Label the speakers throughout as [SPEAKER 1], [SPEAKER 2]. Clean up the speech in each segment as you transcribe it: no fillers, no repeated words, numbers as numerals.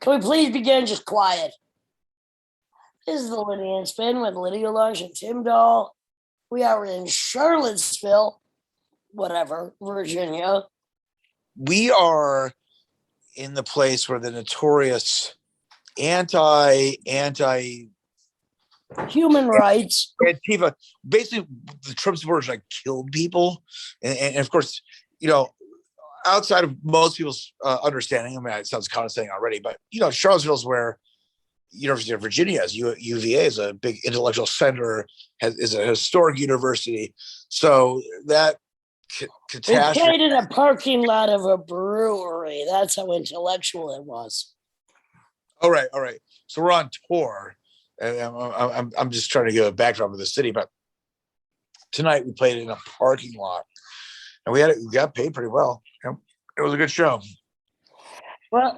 [SPEAKER 1] Can we please begin just quiet? This is the Lydia and Spin with Lydia Lush and Tim Dahl. We are in Charlottesville, whatever, Virginia.
[SPEAKER 2] We are in the place where the notorious anti
[SPEAKER 1] human rights
[SPEAKER 2] Antifa, basically the Trump supporters like killed people, and of course, you know, outside of most people's understanding, I mean, it sounds condescending already, but you know, Charlottesville's where University of Virginia is. UVA is a big intellectual center, is a historic university, so that catastrophe.
[SPEAKER 1] It played in a parking lot of a brewery. That's how intellectual it was.
[SPEAKER 2] All right. So we're on tour, and I'm just trying to give a backdrop of the city. But tonight we played in a parking lot, and we got paid pretty well. It was a good show.
[SPEAKER 1] Well,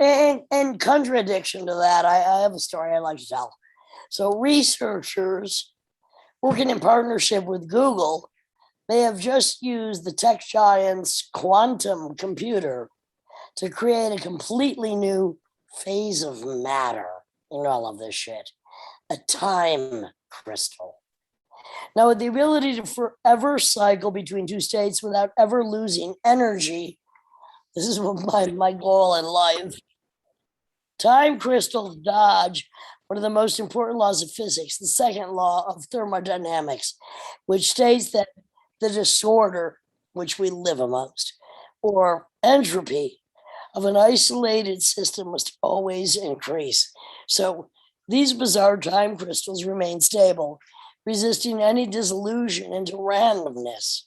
[SPEAKER 1] in contradiction to that, I have a story I'd like to tell. So researchers working in partnership with Google, they have just used the tech giant's quantum computer to create a completely new phase of matter in all of this shit, a time crystal. Now, with the ability to forever cycle between two states without ever losing energy, this is my goal in life. Time crystals dodge one of the most important laws of physics, the second law of thermodynamics, which states that the disorder which we live amongst, or entropy, of an isolated system must always increase. So these bizarre time crystals remain stable, resisting any dissolution into randomness,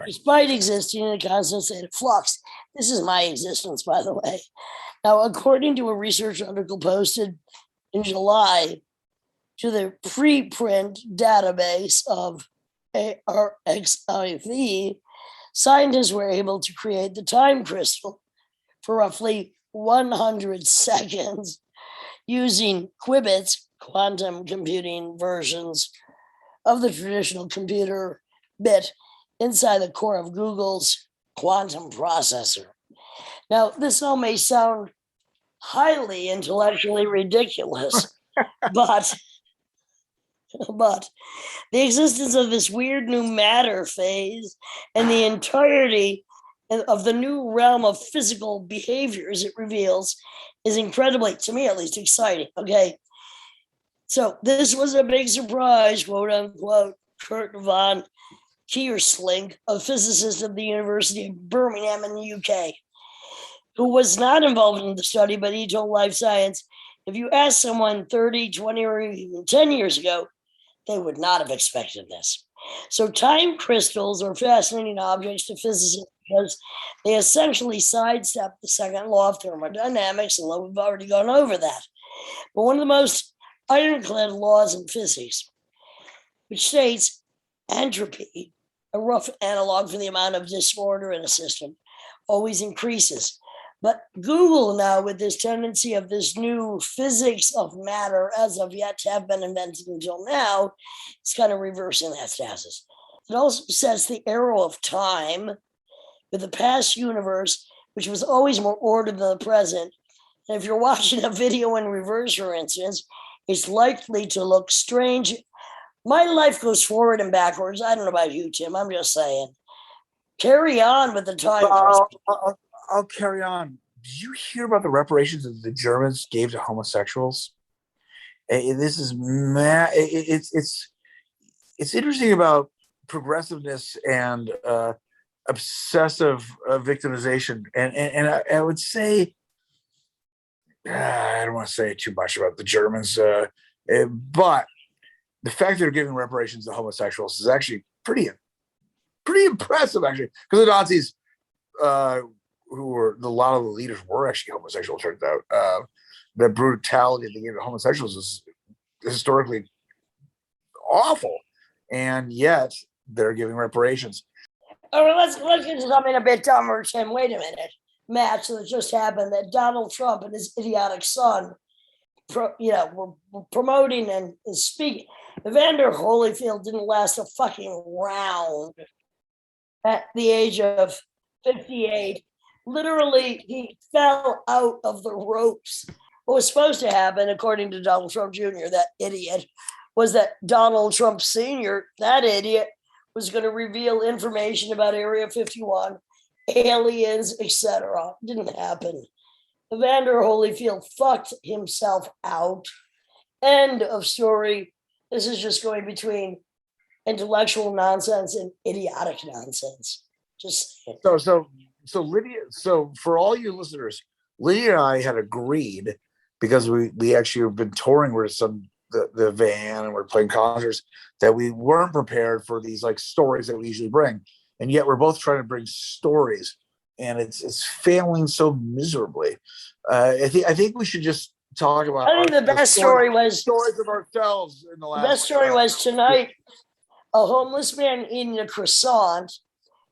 [SPEAKER 1] despite existing in a constant state of flux. This is my existence, by the way. Now, according to a research article posted in July to the preprint database of ARXIV, scientists were able to create the time crystal for roughly 100 seconds using qubits, quantum computing versions of the traditional computer bit inside the core of Google's quantum processor. Now, this all may sound highly intellectually ridiculous, but the existence of this weird new matter phase and the entirety of the new realm of physical behaviors it reveals is incredibly, to me at least, exciting. Okay, so this was a big surprise, quote unquote. Kurt von Keersling, a physicist at the University of Birmingham in the UK, who was not involved in the study, but he told Life Science, if you ask someone 30, 20, or even 10 years ago, they would not have expected this. So time crystals are fascinating objects to physicists because they essentially sidestep the second law of thermodynamics, although we've already gone over that. But one of the most ironclad laws in physics, which states entropy, a rough analog for the amount of disorder in a system, always increases. But Google now, with this tendency of this new physics of matter, as of yet to have been invented until now, it's kind of reversing that status. It also sets the arrow of time with the past universe, which was always more ordered than the present. And if you're watching a video in reverse, for instance, it's likely to look strange. My life goes forward and backwards. I don't know about you, Tim. I'm just saying. Carry on with the time.
[SPEAKER 2] I'll carry on. Did you hear about the reparations that the Germans gave to homosexuals? This is mad. It's interesting about progressiveness and obsessive victimization, and I would say I don't want to say too much about the Germans, but the fact that they're giving reparations to homosexuals is actually pretty impressive, actually, because the Nazis. Who were a lot of the leaders were actually homosexual. Turns out the brutality they gave to homosexuals is historically awful, and yet they're giving reparations.
[SPEAKER 1] All right, let's get to something a bit dumber, Tim. Wait a minute, match that just happened that Donald Trump and his idiotic son, were promoting and speaking. Evander Holyfield didn't last a fucking round at the age of 58. Literally, he fell out of the ropes What was supposed to happen, according to Donald Trump Jr., that idiot, was that Donald Trump Sr., that idiot, was going to reveal information about Area 51, aliens, etc. Didn't happen. Evander Holyfield fucked himself out. End of story. This is just going between intellectual nonsense and idiotic nonsense. Just
[SPEAKER 2] so Lydia. So for all you listeners, Lydia and I had agreed, because we actually have been touring with the van and we're playing concerts, that we weren't prepared for these like stories that we usually bring, and yet we're both trying to bring stories, and it's failing so miserably. I think we should just talk about.
[SPEAKER 1] I think the best story was
[SPEAKER 2] stories of ourselves in the last.
[SPEAKER 1] The best story was tonight. A homeless man eating a croissant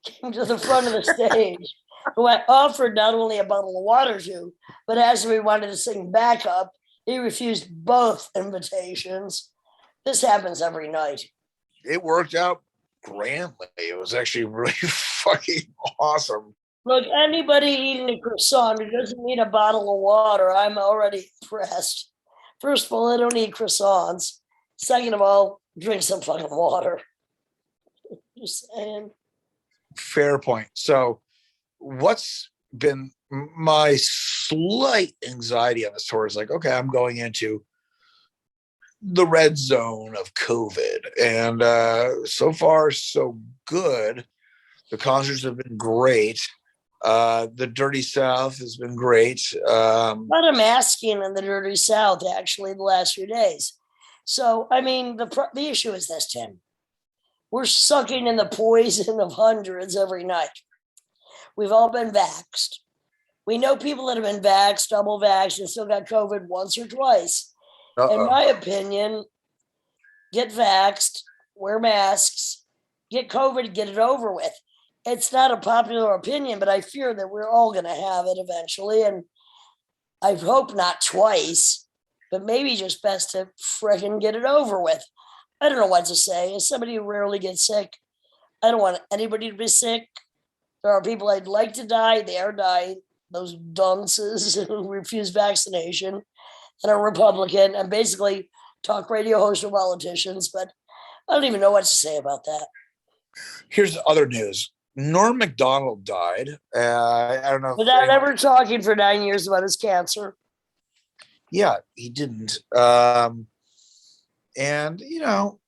[SPEAKER 1] came to the front of the stage, who I offered not only a bottle of water to, but as we wanted to sing backup, he refused both invitations. This happens every night.
[SPEAKER 2] It worked out grandly. It was actually really fucking awesome.
[SPEAKER 1] Look, anybody eating a croissant who doesn't need a bottle of water, I'm already impressed. First of all, I don't eat croissants. Second of all, drink some fucking water. Just saying.
[SPEAKER 2] Fair point. So what's been my slight anxiety on this tour is like, okay, I'm going into the red zone of COVID, and so far so good. The concerts have been great. The Dirty South has been great.
[SPEAKER 1] A lot of masking in the Dirty South, actually, the last few days. So, I mean, the issue is this, Tim. We're sucking in the poison of hundreds every night. We've all been vaxxed. We know people that have been vaxxed, double vaxxed, and still got COVID once or twice. In my opinion, get vaxxed, wear masks, get COVID, get it over with. It's not a popular opinion, but I fear that we're all going to have it eventually. And I hope not twice, but maybe just best to frickin' get it over with. I don't know what to say. As somebody who rarely gets sick, I don't want anybody to be sick. There are people I'd like to die. They are dying. Those dunces who refuse vaccination and are Republican and basically talk radio hosts or politicians. But I don't even know what to say about that.
[SPEAKER 2] Here's the other news. Norm Macdonald died. I don't know.
[SPEAKER 1] Without ever talking for 9 years about his cancer.
[SPEAKER 2] Yeah, he didn't. And you know,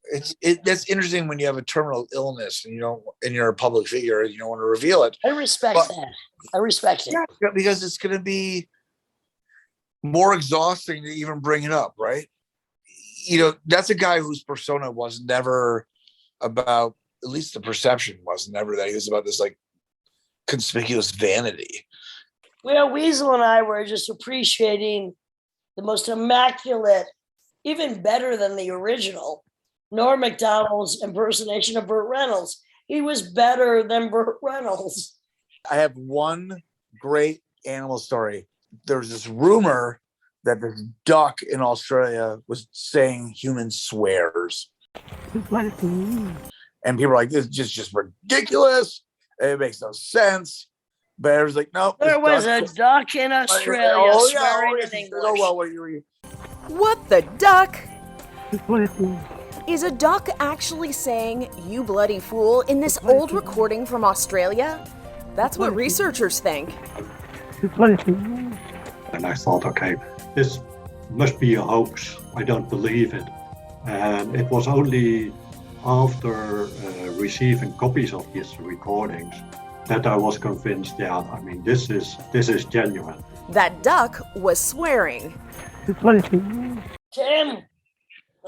[SPEAKER 2] that's interesting when you have a terminal illness and you're a public figure and you don't want to reveal it.
[SPEAKER 1] I respect that. I respect it.
[SPEAKER 2] Yeah, because it's going to be more exhausting to even bring it up, right? You know, that's a guy whose persona was never about, at least the perception was never that he was about this like conspicuous vanity.
[SPEAKER 1] Well, Weasel and I were just appreciating the most immaculate, even better than the original, Norm Macdonald's impersonation of Burt Reynolds. He was better than Burt Reynolds.
[SPEAKER 2] I have one great animal story. There was this rumor that this duck in Australia was saying human swears. And people are like, this is just ridiculous. It makes no sense. But I was like, no.
[SPEAKER 1] There was a duck in Australia swearing in English.
[SPEAKER 3] What the duck? Is a duck actually saying, "you bloody fool," in this old recording from Australia? That's what researchers think.
[SPEAKER 4] And I thought, okay, this must be a hoax. I don't believe it. And it was only after receiving copies of these recordings that I was convinced, yeah, I mean, this is genuine.
[SPEAKER 3] That duck was swearing.
[SPEAKER 1] Tim,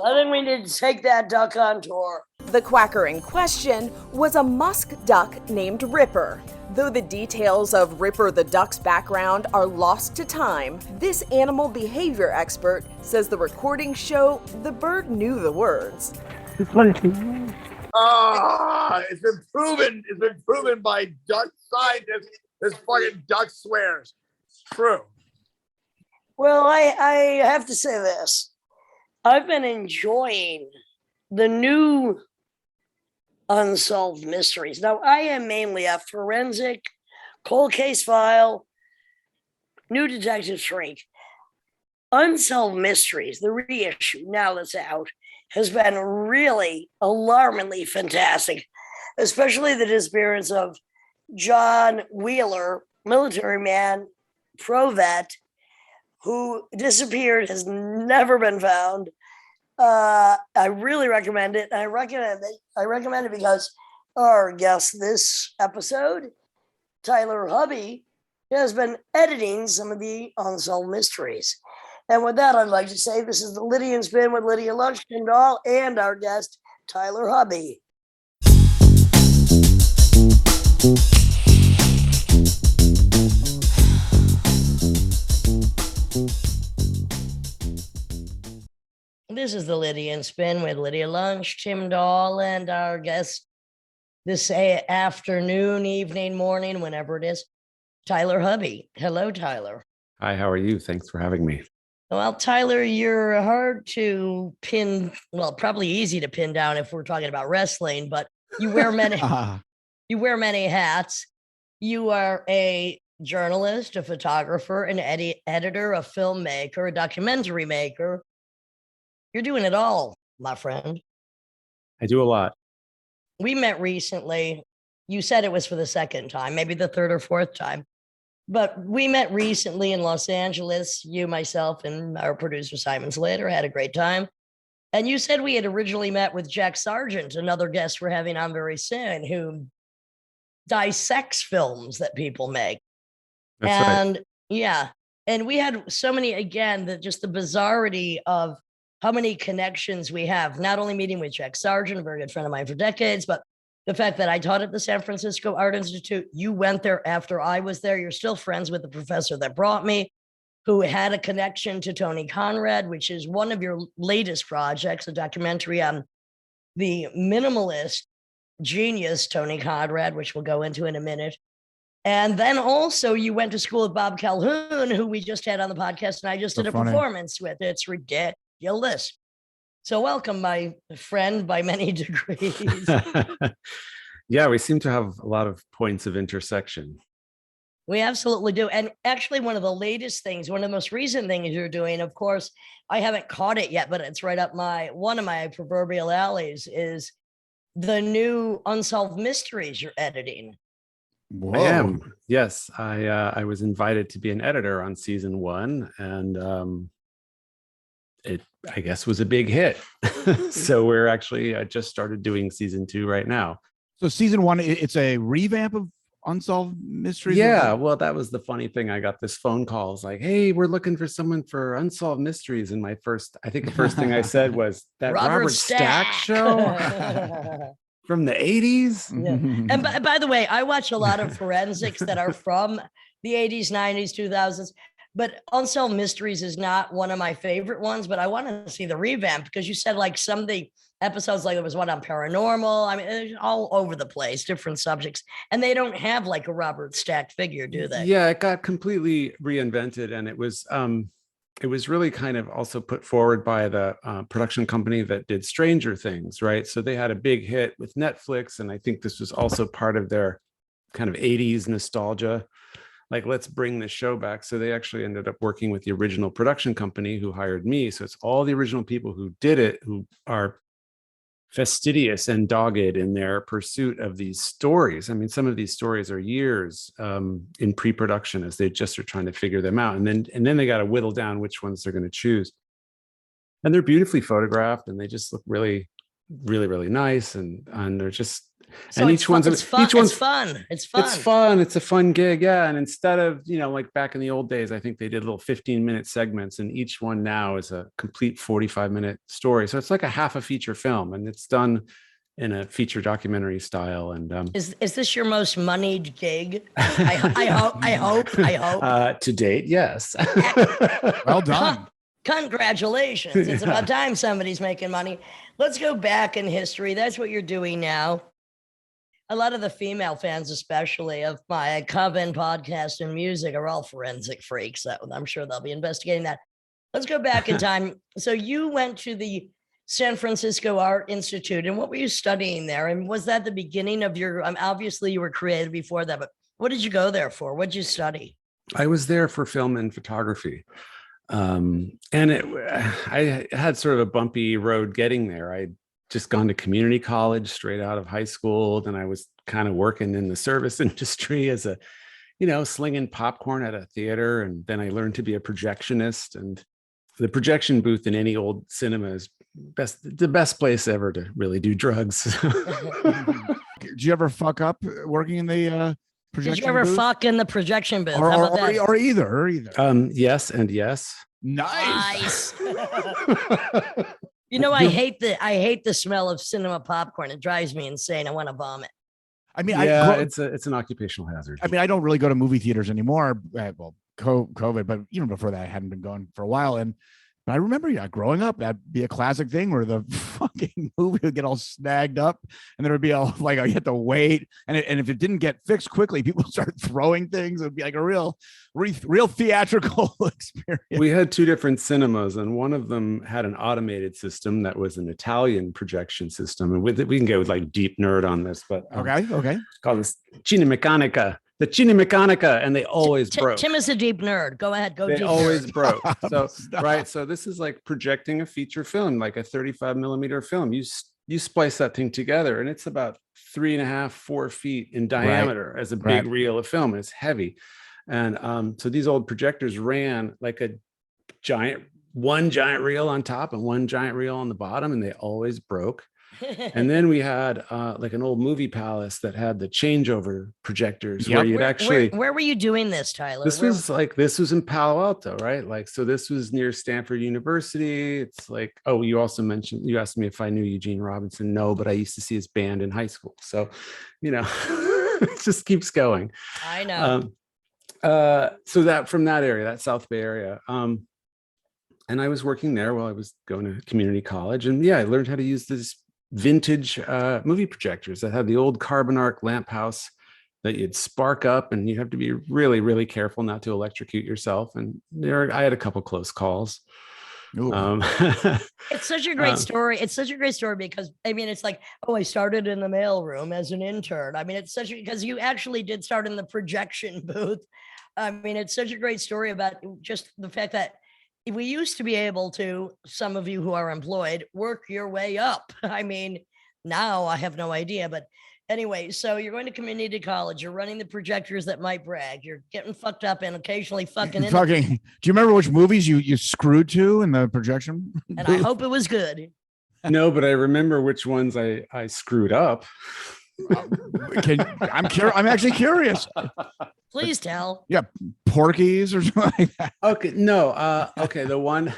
[SPEAKER 1] I think we need to take that duck on tour.
[SPEAKER 3] The quacker in question was a musk duck named Ripper. Though the details of Ripper the duck's background are lost to time, this animal behavior expert says the recordings show the bird knew the words.
[SPEAKER 2] It's been proven by duck scientists. This fucking duck swears. It's true.
[SPEAKER 1] Well, I have to say this. I've been enjoying the new unsolved mysteries. Now, I am mainly a forensic, cold case file, new detective freak. Unsolved Mysteries, the reissue now that's out, has been really alarmingly fantastic, especially the disappearance of John Wheeler, military man, pro-vet, who disappeared, has never been found. I really recommend it. I recommend it because our guest this episode, Tyler Hubby, has been editing some of the Unsolved Mysteries. And with that, I'd like to say this is the Lydian Spin with Lydia Lunchtendahl and our guest, Tyler Hubby. This is the Lydian Spin with Lydia Lunchtendahl and our guest this afternoon, evening, morning, whenever it is, Tyler Hubby. Hello, Tyler.
[SPEAKER 5] Hi, how are you? Thanks for having me.
[SPEAKER 1] Well, Tyler, you're hard to pin, well, probably easy to pin down if we're talking about wrestling, but you wear many you wear many hats. You are a journalist, a photographer, an editor, a filmmaker, a documentary maker. You're doing it all, my friend.
[SPEAKER 5] I do a lot.
[SPEAKER 1] We met recently. You said it was for the second time, maybe the third or fourth time. But we met recently in Los Angeles, you, myself, and our producer, Simon Slater, had a great time. And you said we had originally met with Jack Sargeant, another guest we're having on very soon, who dissects films that people make.
[SPEAKER 5] That's right.
[SPEAKER 1] Yeah, and we had so many, again, just the bizarrety of how many connections we have, not only meeting with Jack Sargeant, a very good friend of mine for decades, but the fact that I taught at the San Francisco Art Institute, you went there after I was there. You're still friends with the professor that brought me, who had a connection to Tony Conrad, which is one of your latest projects, a documentary on the minimalist genius, Tony Conrad, which we'll go into in a minute. And then also you went to school with Bob Calhoun, who we just had on the podcast, and I just did a performance with. It's ridiculous. So welcome, my friend, by many degrees.
[SPEAKER 5] Yeah, we seem to have a lot of points of intersection.
[SPEAKER 1] We absolutely do. And actually, one of the latest things, one of the most recent things you're doing, of course, I haven't caught it yet, but it's right up one of my proverbial alleys, is the new Unsolved Mysteries you're editing.
[SPEAKER 5] Whoa. I am. Yes, I was invited to be an editor on season 1, and it, I guess, was a big hit. So we're actually just started doing season 2 right now.
[SPEAKER 6] So season 1, it's a revamp of Unsolved Mysteries?
[SPEAKER 5] Yeah, well, that was the funny thing. I got this phone call. It's like, hey, we're looking for someone for Unsolved Mysteries. And I think the first thing I said was, that Robert Stack show from the 80s?
[SPEAKER 1] Yeah. And by the way, I watch a lot of forensics that are from the 80s, 90s, 2000s. But Unsolved Mysteries is not one of my favorite ones, but I want to see the revamp, because you said like some of the episodes, like there was one on paranormal. I mean, it's all over the place, different subjects. And they don't have like a Robert Stack figure, do they?
[SPEAKER 5] Yeah, it got completely reinvented. And it was really kind of also put forward by the production company that did Stranger Things, right? So they had a big hit with Netflix. And I think this was also part of their kind of 80s nostalgia. Like, let's bring the show back. So they actually ended up working with the original production company who hired me. So it's all the original people who did it, who are fastidious and dogged in their pursuit of these stories. I mean, some of these stories are years in pre-production as they just are trying to figure them out. And then they got to whittle down which ones they're going to choose. And they're beautifully photographed, and they just look really, really, really nice. And they're just,
[SPEAKER 1] so
[SPEAKER 5] and
[SPEAKER 1] it's fun. It's fun. It's
[SPEAKER 5] fun. It's a fun gig. Yeah. And instead of, like back in the old days, I think they did little 15-minute segments, and each one now is a complete 45-minute story. So it's like a half a feature film, and it's done in a feature documentary style. And
[SPEAKER 1] is this your most moneyed gig? I hope.
[SPEAKER 5] To date, yes.
[SPEAKER 6] Well done.
[SPEAKER 1] Congratulations. It's about time somebody's making money. Let's go back in history. That's what you're doing now. A lot of the female fans, especially of my Coven podcast and music, are all forensic freaks. So I'm sure they'll be investigating that. Let's go back in time. So you went to the San Francisco Art Institute, and what were you studying there? And was that the beginning of your, obviously you were creative before that, but what did you go there for? What did you study?
[SPEAKER 5] I was there for film and photography. I had sort of a bumpy road getting there. I'd just gone to community college straight out of high school. Then I was kind of working in the service industry as a, slinging popcorn at a theater. And then I learned to be a projectionist, and the projection booth in any old cinema is the best place ever to really do drugs.
[SPEAKER 6] Did you ever fuck up working in the projection
[SPEAKER 1] Did you ever
[SPEAKER 6] booth?
[SPEAKER 1] fuck in the projection booth?
[SPEAKER 6] Or,
[SPEAKER 1] How about that?
[SPEAKER 6] or either.
[SPEAKER 5] Yes and yes.
[SPEAKER 6] Nice.
[SPEAKER 1] I hate the smell of cinema popcorn. It drives me insane. I want to vomit.
[SPEAKER 6] I mean,
[SPEAKER 5] it's an occupational hazard.
[SPEAKER 6] I mean, I don't really go to movie theaters anymore. Well, COVID, but even before that, I hadn't been going for a while. But I remember, growing up, that'd be a classic thing where the fucking movie would get all snagged up, and there would be all like, you had to wait, and if it didn't get fixed quickly, people start throwing things. It would be like a real theatrical experience.
[SPEAKER 5] We had two different cinemas, and one of them had an automated system that was an Italian projection system. And with it, we can go with like deep nerd on this, but
[SPEAKER 6] okay,
[SPEAKER 5] called this Cinemeccanica. The Cinemeccanica, and they always broke.
[SPEAKER 1] Tim is a deep nerd. Go ahead, go.
[SPEAKER 5] They
[SPEAKER 1] deep
[SPEAKER 5] always
[SPEAKER 1] nerd.
[SPEAKER 5] broke. So right, so this is like projecting a feature film, like a 35 millimeter film. You splice that thing together, and it's about 3.5, 4 feet in diameter as a big reel of film. And it's heavy, and so these old projectors ran like one giant reel on top and one giant reel on the bottom, and they always broke. And then we had like an old movie palace that had the changeover projectors where you'd
[SPEAKER 1] where were you doing this, Tyler?
[SPEAKER 5] This was in Palo Alto, right? Like, so this was near Stanford University. It's like, you asked me if I knew Eugene Robinson. No, but I used to see his band in high school. So, it just keeps going.
[SPEAKER 1] I know.
[SPEAKER 5] So that from that area, that South Bay area. And I was working there while I was going to community college. And I learned how to use this vintage movie projectors that had the old carbon arc lamp house that you'd spark up, and you have to be really, really careful not to electrocute yourself. And I had a couple close calls.
[SPEAKER 1] It's such a great story. It's such a great story because it's like, I started in the mailroom as an intern. It's because you actually did start in the projection booth. It's such a great story about just the fact that we used to be able to, some of you who are employed, work your way up. Now I have no idea, but anyway, so you're going to community college, you're running the projectors that might brag, you're getting fucked up and occasionally fucking in.
[SPEAKER 6] Do you remember which movies you screwed to in the projection?
[SPEAKER 1] And I hope it was good.
[SPEAKER 5] No, but I remember which ones I screwed up.
[SPEAKER 6] I'm actually curious.
[SPEAKER 1] Please tell.
[SPEAKER 6] Yeah, Porky's or something like that.
[SPEAKER 5] Okay, no. Okay, the one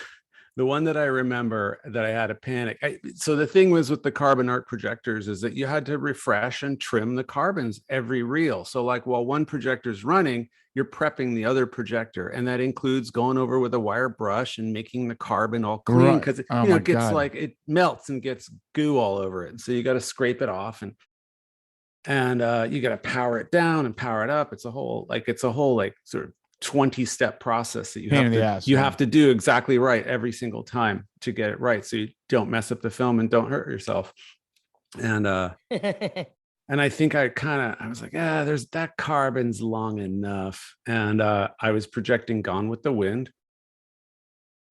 [SPEAKER 5] that I remember that I had a panic. So the thing was with the carbon arc projectors is that you had to refresh and trim the carbons every reel. So like while one projector's running, you're prepping the other projector, and that includes going over with a wire brush and making the carbon all clean because it gets like it melts and gets goo all over it. And so you got to scrape it off and you got to power it down and power it up. It's a whole sort of 20-step process that you have to do exactly right every single time to get it right, so you don't mess up the film and don't hurt yourself. And and I think I was like, there's that carbon's long enough. And I was projecting Gone with the Wind,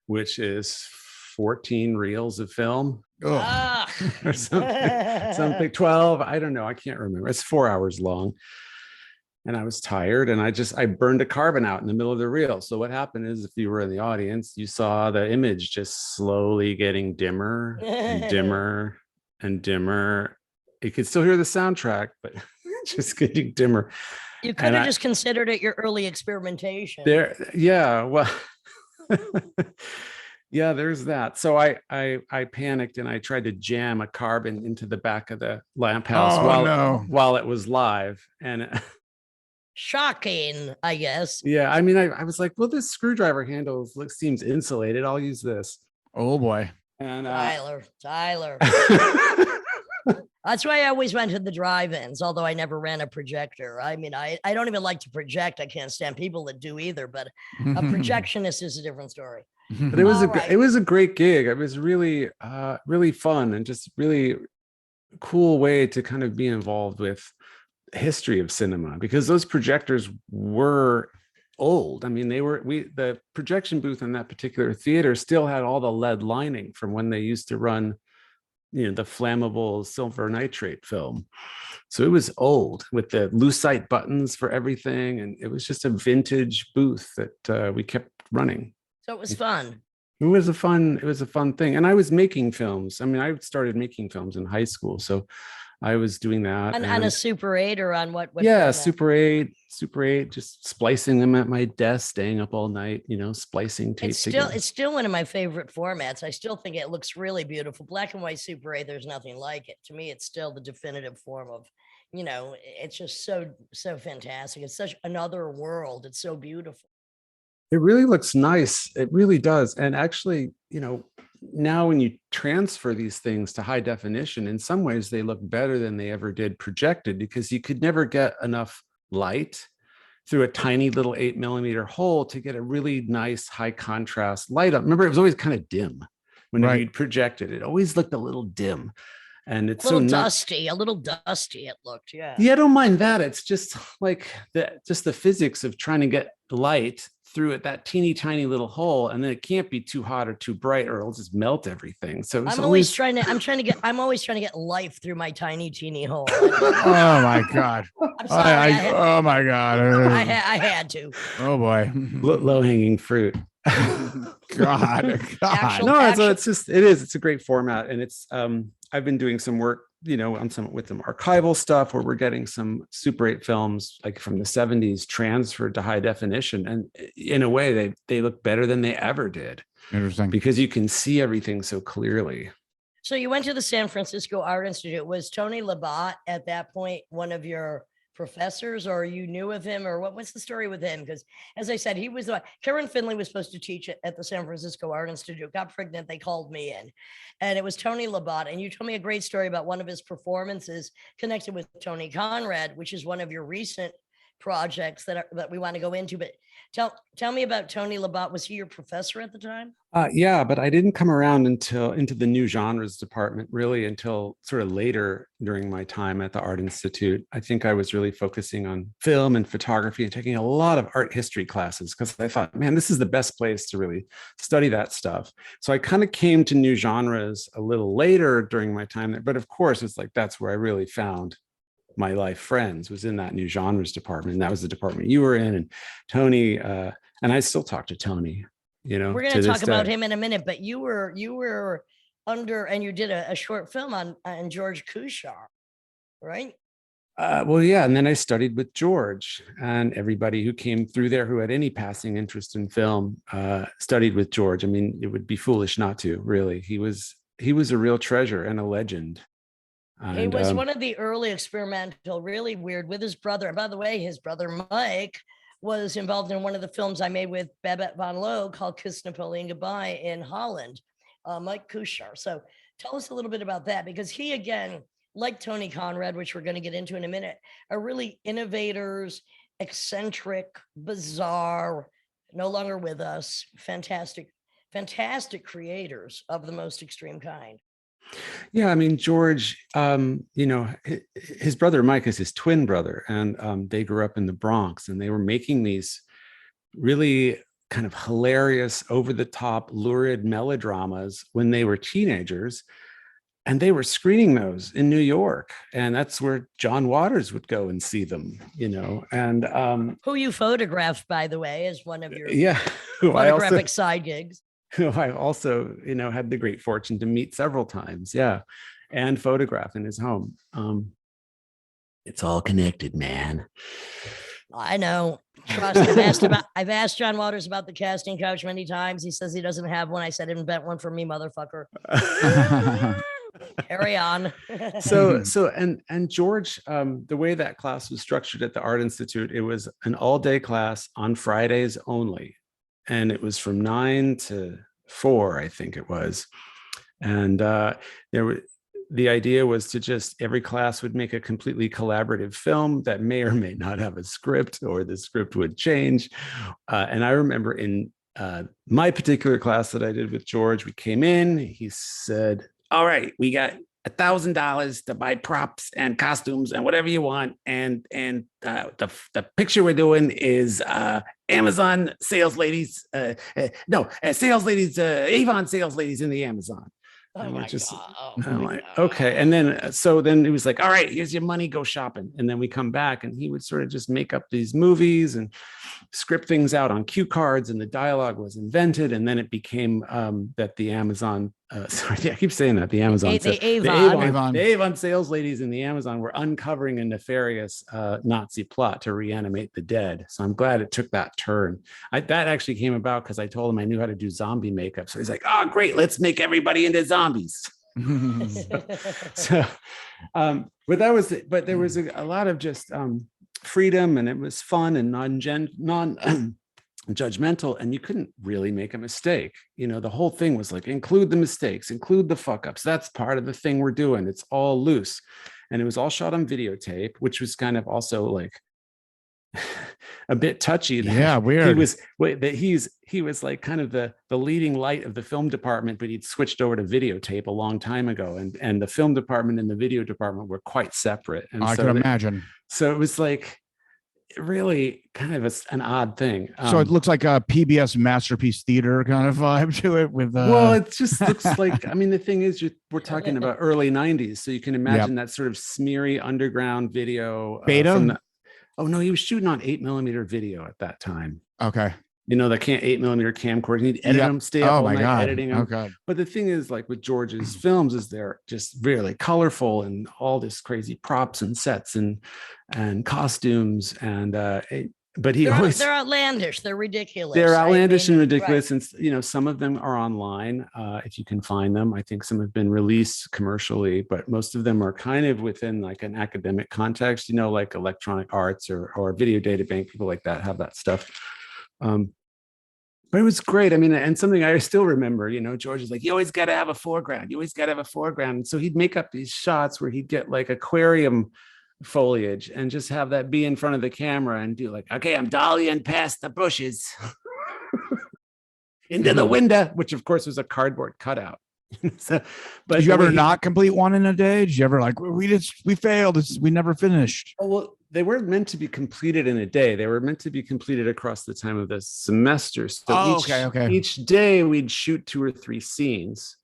[SPEAKER 5] which is 14 reels of film. Or something 12. I don't know. I can't remember. It's 4 hours long. And I was tired, and I burned a carbon out in the middle of the reel. So what happened is, if you were in the audience, you saw the image just slowly getting dimmer and dimmer and dimmer. You could still hear the soundtrack, but just getting dimmer.
[SPEAKER 1] You could have just considered it your early experimentation.
[SPEAKER 5] Well, yeah, there's that. So I panicked, and I tried to jam a carbon into the back of the lamp house while it was live. And
[SPEAKER 1] shocking, I guess.
[SPEAKER 5] Yeah, I was like, well, this screwdriver handle seems insulated. I'll use this.
[SPEAKER 6] Oh boy.
[SPEAKER 1] And Tyler. That's why I always went to the drive-ins, although I never ran a projector. I don't even like to project. I can't stand people that do either, but a projectionist is a different story.
[SPEAKER 5] But it was a great gig. It was really really fun, and just really cool way to kind of be involved with history of cinema, because those projectors were old. I mean, the projection booth in that particular theater still had all the lead lining from when they used to run, the flammable silver nitrate film. So it was old with the lucite buttons for everything. And it was just a vintage booth that we kept running.
[SPEAKER 1] So it was fun.
[SPEAKER 5] It was a fun thing. And I was making films. I mean, I started making films in high school. So I was doing that
[SPEAKER 1] on a Super 8 or on what
[SPEAKER 5] yeah, Super 8, just splicing them at my desk, staying up all night, splicing tape together.
[SPEAKER 1] It's still one of my favorite formats. I still think it looks really beautiful. Black and white Super 8, there's nothing like it. To me, it's still the definitive form of, it's just so fantastic. It's such another world. It's so beautiful.
[SPEAKER 5] It really looks nice. It really does. And actually, now when you transfer these things to high definition, in some ways they look better than they ever did projected, because you could never get enough light through a tiny little 8mm hole to get a really nice high contrast light up. Remember, it was always kind of dim when you'd project it. It always looked a little dim. And it's a little dusty it looked. Yeah, I don't mind that. It's just like the physics of trying to get light through it, that teeny tiny little hole, and then it can't be too hot or too bright or it'll just melt everything. So I'm always trying to get life through my tiny teeny hole.
[SPEAKER 6] Oh my God.
[SPEAKER 1] I'm sorry,
[SPEAKER 6] oh my God.
[SPEAKER 1] I had to.
[SPEAKER 6] Oh boy.
[SPEAKER 5] Low hanging fruit.
[SPEAKER 6] God.
[SPEAKER 5] It's a great format. And it's I've been doing some work on with some archival stuff where we're getting some Super 8 films like from the 70s transferred to high definition, and in a way they look better than they ever did.
[SPEAKER 6] Interesting,
[SPEAKER 5] because you can see everything so clearly.
[SPEAKER 1] So you went to the San Francisco Art Institute. Was Tony Labat at that point one of your professors, or you knew of him, or what's the story with him? Because as I said, he was Karen Finley was supposed to teach at the San Francisco Art Institute, got pregnant, they called me in, and it was Tony Labat. And you told me a great story about one of his performances connected with Tony Conrad, which is one of your recent projects that we want to go into. But tell me about Tony Labat. Was he your professor at the time?
[SPEAKER 5] Yeah, but I didn't come around into the new genres department really until sort of later during my time at the Art Institute. I think I was really focusing on film and photography and taking a lot of art history classes because I thought, man, this is the best place to really study that stuff. So I kind of came to new genres a little later during my time there. But of course, it's like that's where I really found my life friends, was in that new genres department. And that was the department you were in. And Tony, and I still talk to Tony, we're
[SPEAKER 1] going to talk about him in a minute, but you were under, and you did a short film on George Kuchar, right?
[SPEAKER 5] Well, yeah. And then I studied with George, and everybody who came through there who had any passing interest in film studied with George. I mean, it would be foolish not to, really. He was a real treasure and a legend. And,
[SPEAKER 1] he was one of the early experimental, really weird, with his brother. And by the way, his brother Mike was involved in one of the films I made with Babette Van Loo called Kiss Napoleon Goodbye in Holland, Mike Kuchar. So tell us a little bit about that, because he, again, like Tony Conrad, which we're going to get into in a minute, are really innovators, eccentric, bizarre, no longer with us, fantastic creators of the most extreme kind.
[SPEAKER 5] Yeah, I mean, George, his brother Mike is his twin brother, and they grew up in the Bronx, and they were making these really kind of hilarious, over-the-top, lurid melodramas when they were teenagers, and they were screening those in New York, and that's where John Waters would go and see them, and
[SPEAKER 1] who you photographed, by the way, as one of your
[SPEAKER 5] photographic
[SPEAKER 1] side gigs.
[SPEAKER 5] Who I also, had the great fortune to meet several times. Yeah. And photograph in his home. It's all connected, man.
[SPEAKER 1] I know. Trust. I've asked John Waters about the casting couch many times. He says he doesn't have one. I said, invent one for me, motherfucker. Carry on.
[SPEAKER 5] So George, the way that class was structured at the Art Institute, it was an all-day class on Fridays only. And it was from 9 to 4, I think it was. And the idea was to just, every class would make a completely collaborative film that may or may not have a script, or the script would change. And I remember in my particular class that I did with George, we came in, he said, all right, we got $1,000 to buy props and costumes and whatever you want. And the picture we're doing is Amazon sales ladies. Sales ladies, Avon sales ladies in the Amazon. And we're just, I'm like, okay. And then, so then he was like, all right, here's your money, go shopping. And then we come back and he would sort of just make up these movies and script things out on cue cards, and the dialogue was invented. And then it became that the Amazon, I keep saying that, the Amazon,
[SPEAKER 1] The Avon
[SPEAKER 5] sales ladies in the Amazon were uncovering a nefarious Nazi plot to reanimate the dead. So I'm glad it took that turn. That actually came about because I told him I knew how to do zombie makeup. So he's like, oh, great, let's make everybody into zombies. But there was a lot of just freedom, and it was fun and non-judgmental, and you couldn't really make a mistake. The whole thing was like, include the mistakes, include the fuck ups. That's part of the thing we're doing. It's all loose. And it was all shot on videotape, which was kind of also like a bit touchy.
[SPEAKER 6] Yeah, weird.
[SPEAKER 5] He was like kind of the leading light of the film department, but he'd switched over to videotape a long time ago, and the film department and the video department were quite separate. And
[SPEAKER 6] I can imagine.
[SPEAKER 5] So it was like really kind of an odd thing.
[SPEAKER 6] So it looks like a PBS Masterpiece Theater kind of vibe to it.
[SPEAKER 5] Well, it just looks like, I mean, the thing is, we're talking about early 90s, so you can imagine that sort of smeary underground video.
[SPEAKER 6] Beta?
[SPEAKER 5] Oh no, he was shooting on 8mm video at that time.
[SPEAKER 6] Okay.
[SPEAKER 5] The 8mm camcorder. He'd edit them, stay up all night editing them.
[SPEAKER 6] Okay.
[SPEAKER 5] But the thing is, like with George's films, is they're just really colorful and all this crazy props and sets and costumes and they're
[SPEAKER 1] outlandish, they're ridiculous.
[SPEAKER 5] They're outlandish and ridiculous, right. And some of them are online if you can find them. I think some have been released commercially, but most of them are kind of within like an academic context, like Electronic Arts or Video Data Bank. People like that have that stuff. But it was great. I mean, and something I still remember, George is like, you always got to have a foreground. You always got to have a foreground. And so he'd make up these shots where he'd get like aquarium foliage and just have that be in front of the camera and do like, okay, I'm dollying past the bushes into the window, which of course was a cardboard cutout. But
[SPEAKER 6] did you ever not complete one in a day? Did you ever like, we failed, we never finished?
[SPEAKER 5] Oh, well, they weren't meant to be completed in a day. They were meant to be completed across the time of the semester. So each day we'd shoot 2 or 3 scenes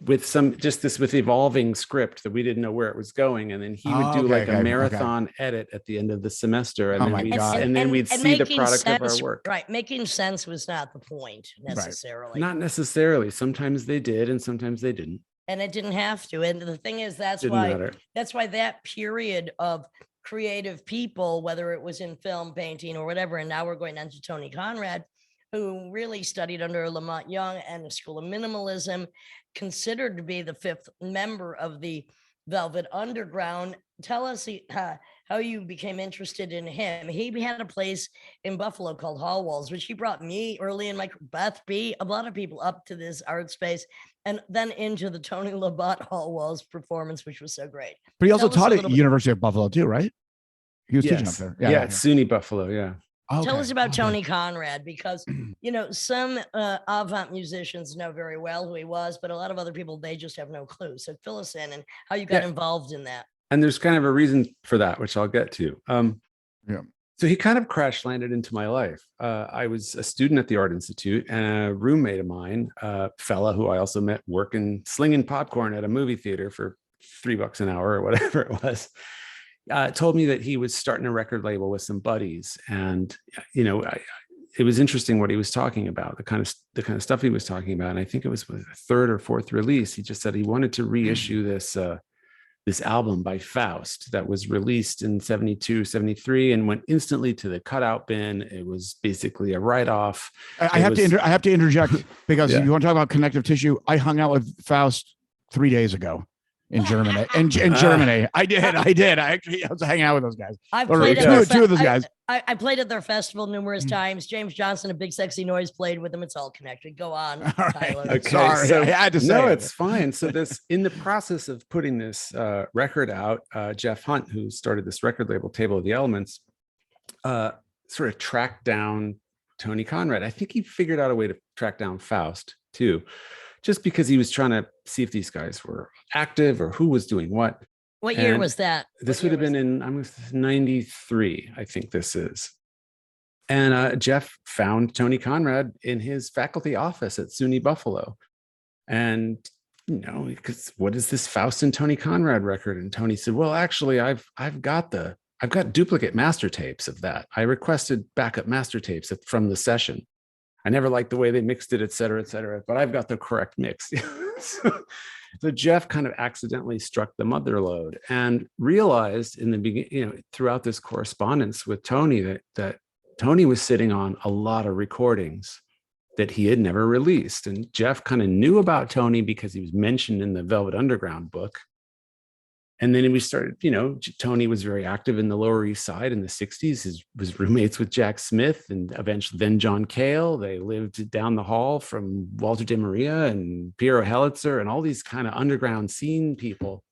[SPEAKER 5] with with evolving script that we didn't know where it was going. And then he would do a marathon edit at the end of the semester. And then we'd see the product of our work.
[SPEAKER 1] Right. Making sense was not the point necessarily.
[SPEAKER 5] Right. Not necessarily. Sometimes they did and sometimes they didn't.
[SPEAKER 1] And it didn't have to. And the thing is, that's why that period of creative people, whether it was in film, painting, or whatever, and now we're going on to Tony Conrad, who really studied under Lamont Young and the School of Minimalism, considered to be the 5th member of the Velvet Underground. Tell us how you became interested in him. He had a place in Buffalo called Hall Walls, which he brought me early in my Beth B, a lot of people up to this art space, and then into the Tony Labat Hall Walls performance, which was so great.
[SPEAKER 6] But he also taught at University of Buffalo too, right? He was teaching up there.
[SPEAKER 5] Yeah, SUNY Buffalo, yeah.
[SPEAKER 1] Okay. Tell us about Tony Conrad, because some avant musicians know very well who he was, but a lot of other people, they just have no clue. So fill us in and how you got involved in that.
[SPEAKER 5] And there's kind of a reason for that, which I'll get to. So he kind of crash landed into my life. I was a student at the Art Institute, and a roommate of mine, a fella who I also met slinging popcorn at a movie theater for $3 an hour or whatever it was, told me that he was starting a record label with some buddies. And, it was interesting what he was talking about, the kind of stuff he was talking about. And I think it was with a 3rd or 4th release. He just said he wanted to reissue this album by Faust that was released in 72, 73 and went instantly to the cutout bin. It was basically a write-off.
[SPEAKER 6] I have to interject because if you want to talk about connective tissue, I hung out with Faust 3 days ago. In Germany, in Germany, I did. I was hanging out with those guys.
[SPEAKER 1] I've played at
[SPEAKER 6] two of those guys.
[SPEAKER 1] I played at their festival numerous times. James Johnson of Big Sexy Noise played with them. It's all connected. Go on, Tyler.
[SPEAKER 6] Okay, sorry, I had to say.
[SPEAKER 5] No, it's fine. So in the process of putting this record out, Jeff Hunt, who started this record label, Table of the Elements, sort of tracked down Tony Conrad. I think he figured out a way to track down Faust too. just because he was trying to see if these guys were active or who was doing what.
[SPEAKER 1] What year
[SPEAKER 5] And
[SPEAKER 1] was that?
[SPEAKER 5] This would have been in 93, I think this is. And Jeff found Tony Conrad in his faculty office at SUNY Buffalo. And, because what is this Faust and Tony Conrad record? And Tony said, well, actually, I've got duplicate master tapes of that. I requested backup master tapes from the session. I never liked the way they mixed it, et cetera, but I've got the correct mix. So Jeff kind of accidentally struck the mother lode and realized in the beginning, throughout this correspondence with Tony, that Tony was sitting on a lot of recordings that he had never released. And Jeff kind of knew about Tony because he was mentioned in the Velvet Underground book. And then we started, Tony was very active in the Lower East Side in the 60s. He was roommates with Jack Smith and eventually then John Cale. They lived down the hall from Walter de Maria and Piero Hellitzer and all these kind of underground scene people.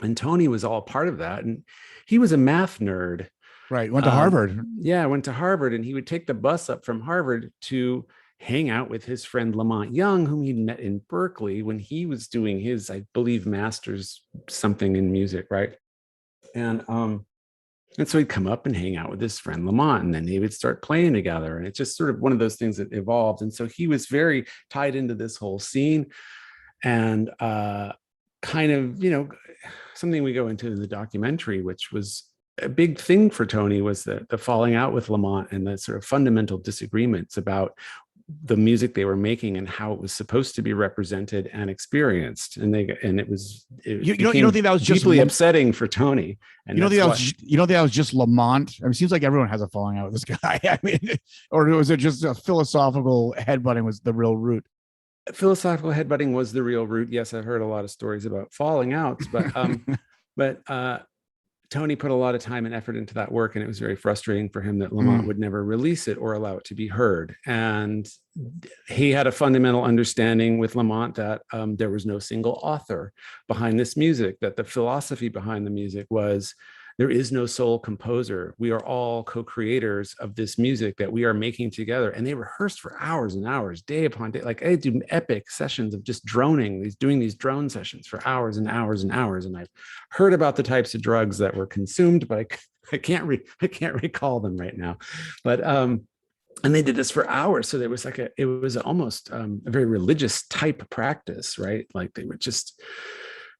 [SPEAKER 5] And Tony was all part of that. And he was a math nerd.
[SPEAKER 6] Right. Went to Harvard.
[SPEAKER 5] Yeah, went to Harvard. And he would take the bus up from Harvard to hang out with his friend Lamont Young, whom he met in Berkeley when he was doing his, I believe, master's something in music, right? And so he'd come up and hang out with his friend Lamont, and then they would start playing together. And it's just sort of one of those things that evolved. And so he was very tied into this whole scene, and kind of, something we go into in the documentary, which was a big thing for Tony, was the falling out with Lamont and the sort of fundamental disagreements about the music they were making and how it was supposed to be represented and experienced. And it was
[SPEAKER 6] you don't think that was just
[SPEAKER 5] deeply upsetting for Tony? And
[SPEAKER 6] you don't think that was just Lamont? I mean, it seems like everyone has a falling out with this guy. I mean, or was it just a philosophical headbutting was the real root?
[SPEAKER 5] Philosophical headbutting was the real root. Yes, I've heard a lot of stories about falling outs, but Tony put a lot of time and effort into that work, and it was very frustrating for him that Lamont would never release it or allow it to be heard. And he had a fundamental understanding with Lamont that there was no single author behind this music, that the philosophy behind the music was there is no sole composer. We are all co-creators of this music that we are making together. And they rehearsed for hours and hours, day upon day. Like I do epic sessions of just doing these drone sessions for hours and hours and hours. And I've heard about the types of drugs that were consumed, but I can't recall them right now. But and they did this for hours. So there was it was almost a very religious type practice, right? Like they would just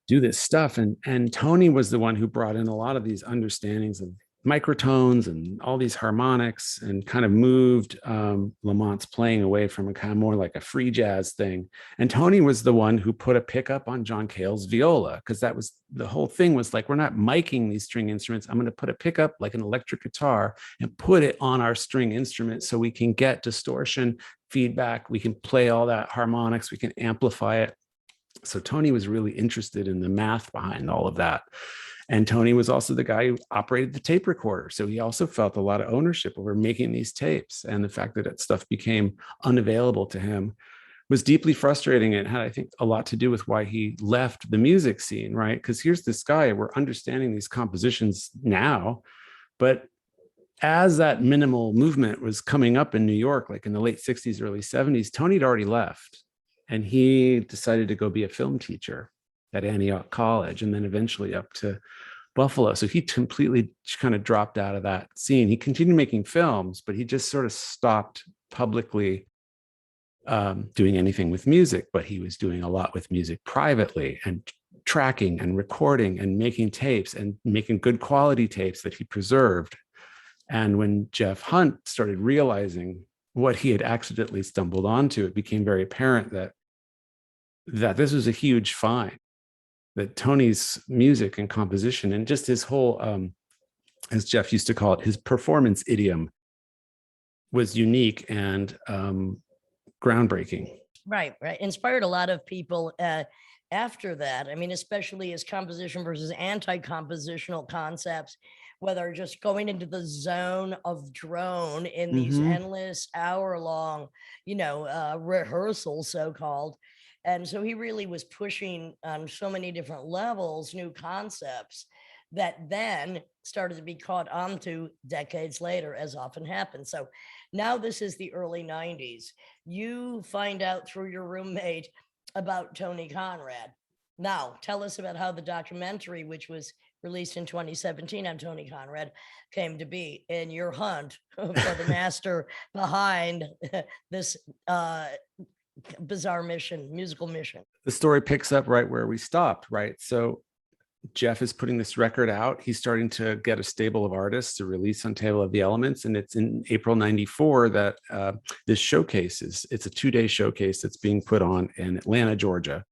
[SPEAKER 5] do this stuff. And Tony was the one who brought in a lot of these understandings of microtones and all these harmonics, and kind of moved Lamont's playing away from a kind of more like a free jazz thing. And Tony was the one who put a pickup on John Cale's viola, because that was the whole thing, was like, we're not miking these string instruments. I'm going to put a pickup like an electric guitar and put it on our string instrument so we can get distortion, feedback, we can play all that harmonics, we can amplify it. So Tony was really interested in the math behind all of that. And Tony was also the guy who operated the tape recorder. So he also felt a lot of ownership over making these tapes. And the fact that stuff became unavailable to him was deeply frustrating. It had, I think, a lot to do with why he left the music scene, right? Because here's this guy, we're understanding these compositions now, but as that minimal movement was coming up in New York, like in the late 60s, early 70s, Tony had already left. And he decided to go be a film teacher at Antioch College, and then eventually up to Buffalo. So he completely kind of dropped out of that scene. He continued making films, but he just sort of stopped publicly doing anything with music. But he was doing a lot with music privately, and tracking and recording and making tapes and making good quality tapes that he preserved. And when Jeff Hunt started realizing what he had accidentally stumbled onto, it became very apparent that this was a huge find, that Tony's music and composition and just his whole, as Jeff used to call it, his performance idiom was unique and groundbreaking.
[SPEAKER 1] Right. Inspired a lot of people after that. I mean, especially his composition versus anti-compositional concepts, whether just going into the zone of drone in these endless hour-long, rehearsals, so-called. And so he really was pushing on so many different levels, new concepts that then started to be caught onto decades later, as often happens. So now this is the early 90s. You find out through your roommate about Tony Conrad. Now, tell us about how the documentary, which was released in 2017 on Tony Conrad, came to be in your hunt for the master behind this bizarre musical mission.
[SPEAKER 5] The story picks up right where we stopped, right? So Jeff is putting this record out. He's starting to get a stable of artists to release on Table of the Elements. And it's in April 94 that this showcase it's a 2-day showcase that's being put on in Atlanta, Georgia.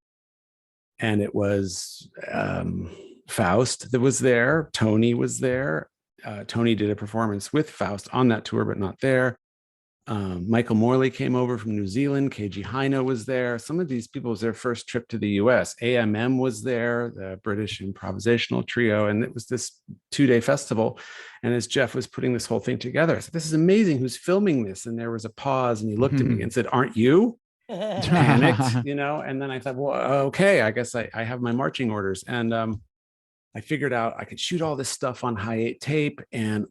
[SPEAKER 5] And it was Faust that was there. Tony was there. Tony did a performance with Faust on that tour, but not there. Michael Morley came over from New Zealand. Keiji Haino was there. Some of these people, was their first trip to the US. AMM was there, the British improvisational trio. And it was this 2-day festival. And as Jeff was putting this whole thing together, I said, this is amazing. Who's filming this? And there was a pause and he looked at me and said, aren't you? Panicked, and then I thought, well, okay, I guess I have my marching orders. And I figured out I could shoot all this stuff on high-8 tape, and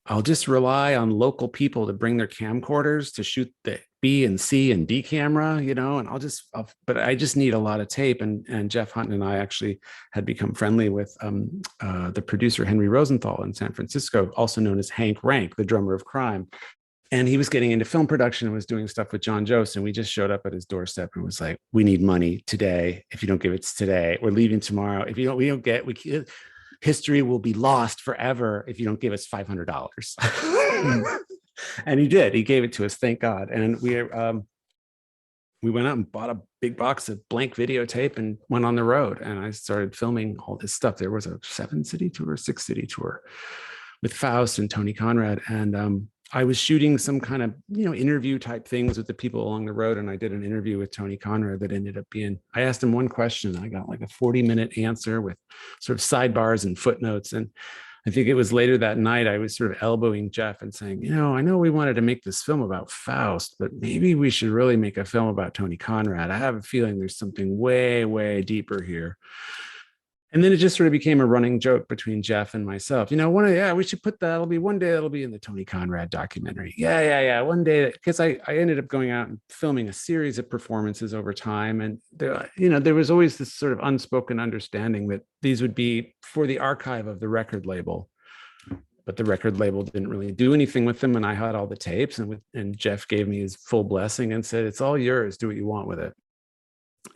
[SPEAKER 5] I'll just rely on local people to bring their camcorders to shoot the B and C and D camera, and but I just need a lot of tape. And Jeff Hunt and I actually had become friendly with the producer Henry Rosenthal in San Francisco, also known as Hank Rank, the drummer of Crime. And he was getting into film production and was doing stuff with John Jost. And we just showed up at his doorstep and was like, we need money today. If you don't give it today, we're leaving tomorrow. If we don't get, history will be lost forever if you don't give us $500. And he did. He gave it to us, thank God. And we went out and bought a big box of blank videotape and went on the road. And I started filming all this stuff. There was a 6-city tour with Faust and Tony Conrad. And I was shooting some kind of, interview type things with the people along the road. And I did an interview with Tony Conrad that ended up being, I asked him one question. I got like a 40-minute answer with sort of sidebars and footnotes. And I think it was later that night, I was sort of elbowing Jeff and saying, I know we wanted to make this film about Faust, but maybe we should really make a film about Tony Conrad. I have a feeling there's something way, way deeper here. And then it just sort of became a running joke between Jeff and myself. We should put that. One day it'll be in the Tony Conrad documentary. Yeah. One day, because I ended up going out and filming a series of performances over time. And there was always this sort of unspoken understanding that these would be for the archive of the record label. But the record label didn't really do anything with them. And I had all the tapes, and Jeff gave me his full blessing and said, it's all yours. Do what you want with it.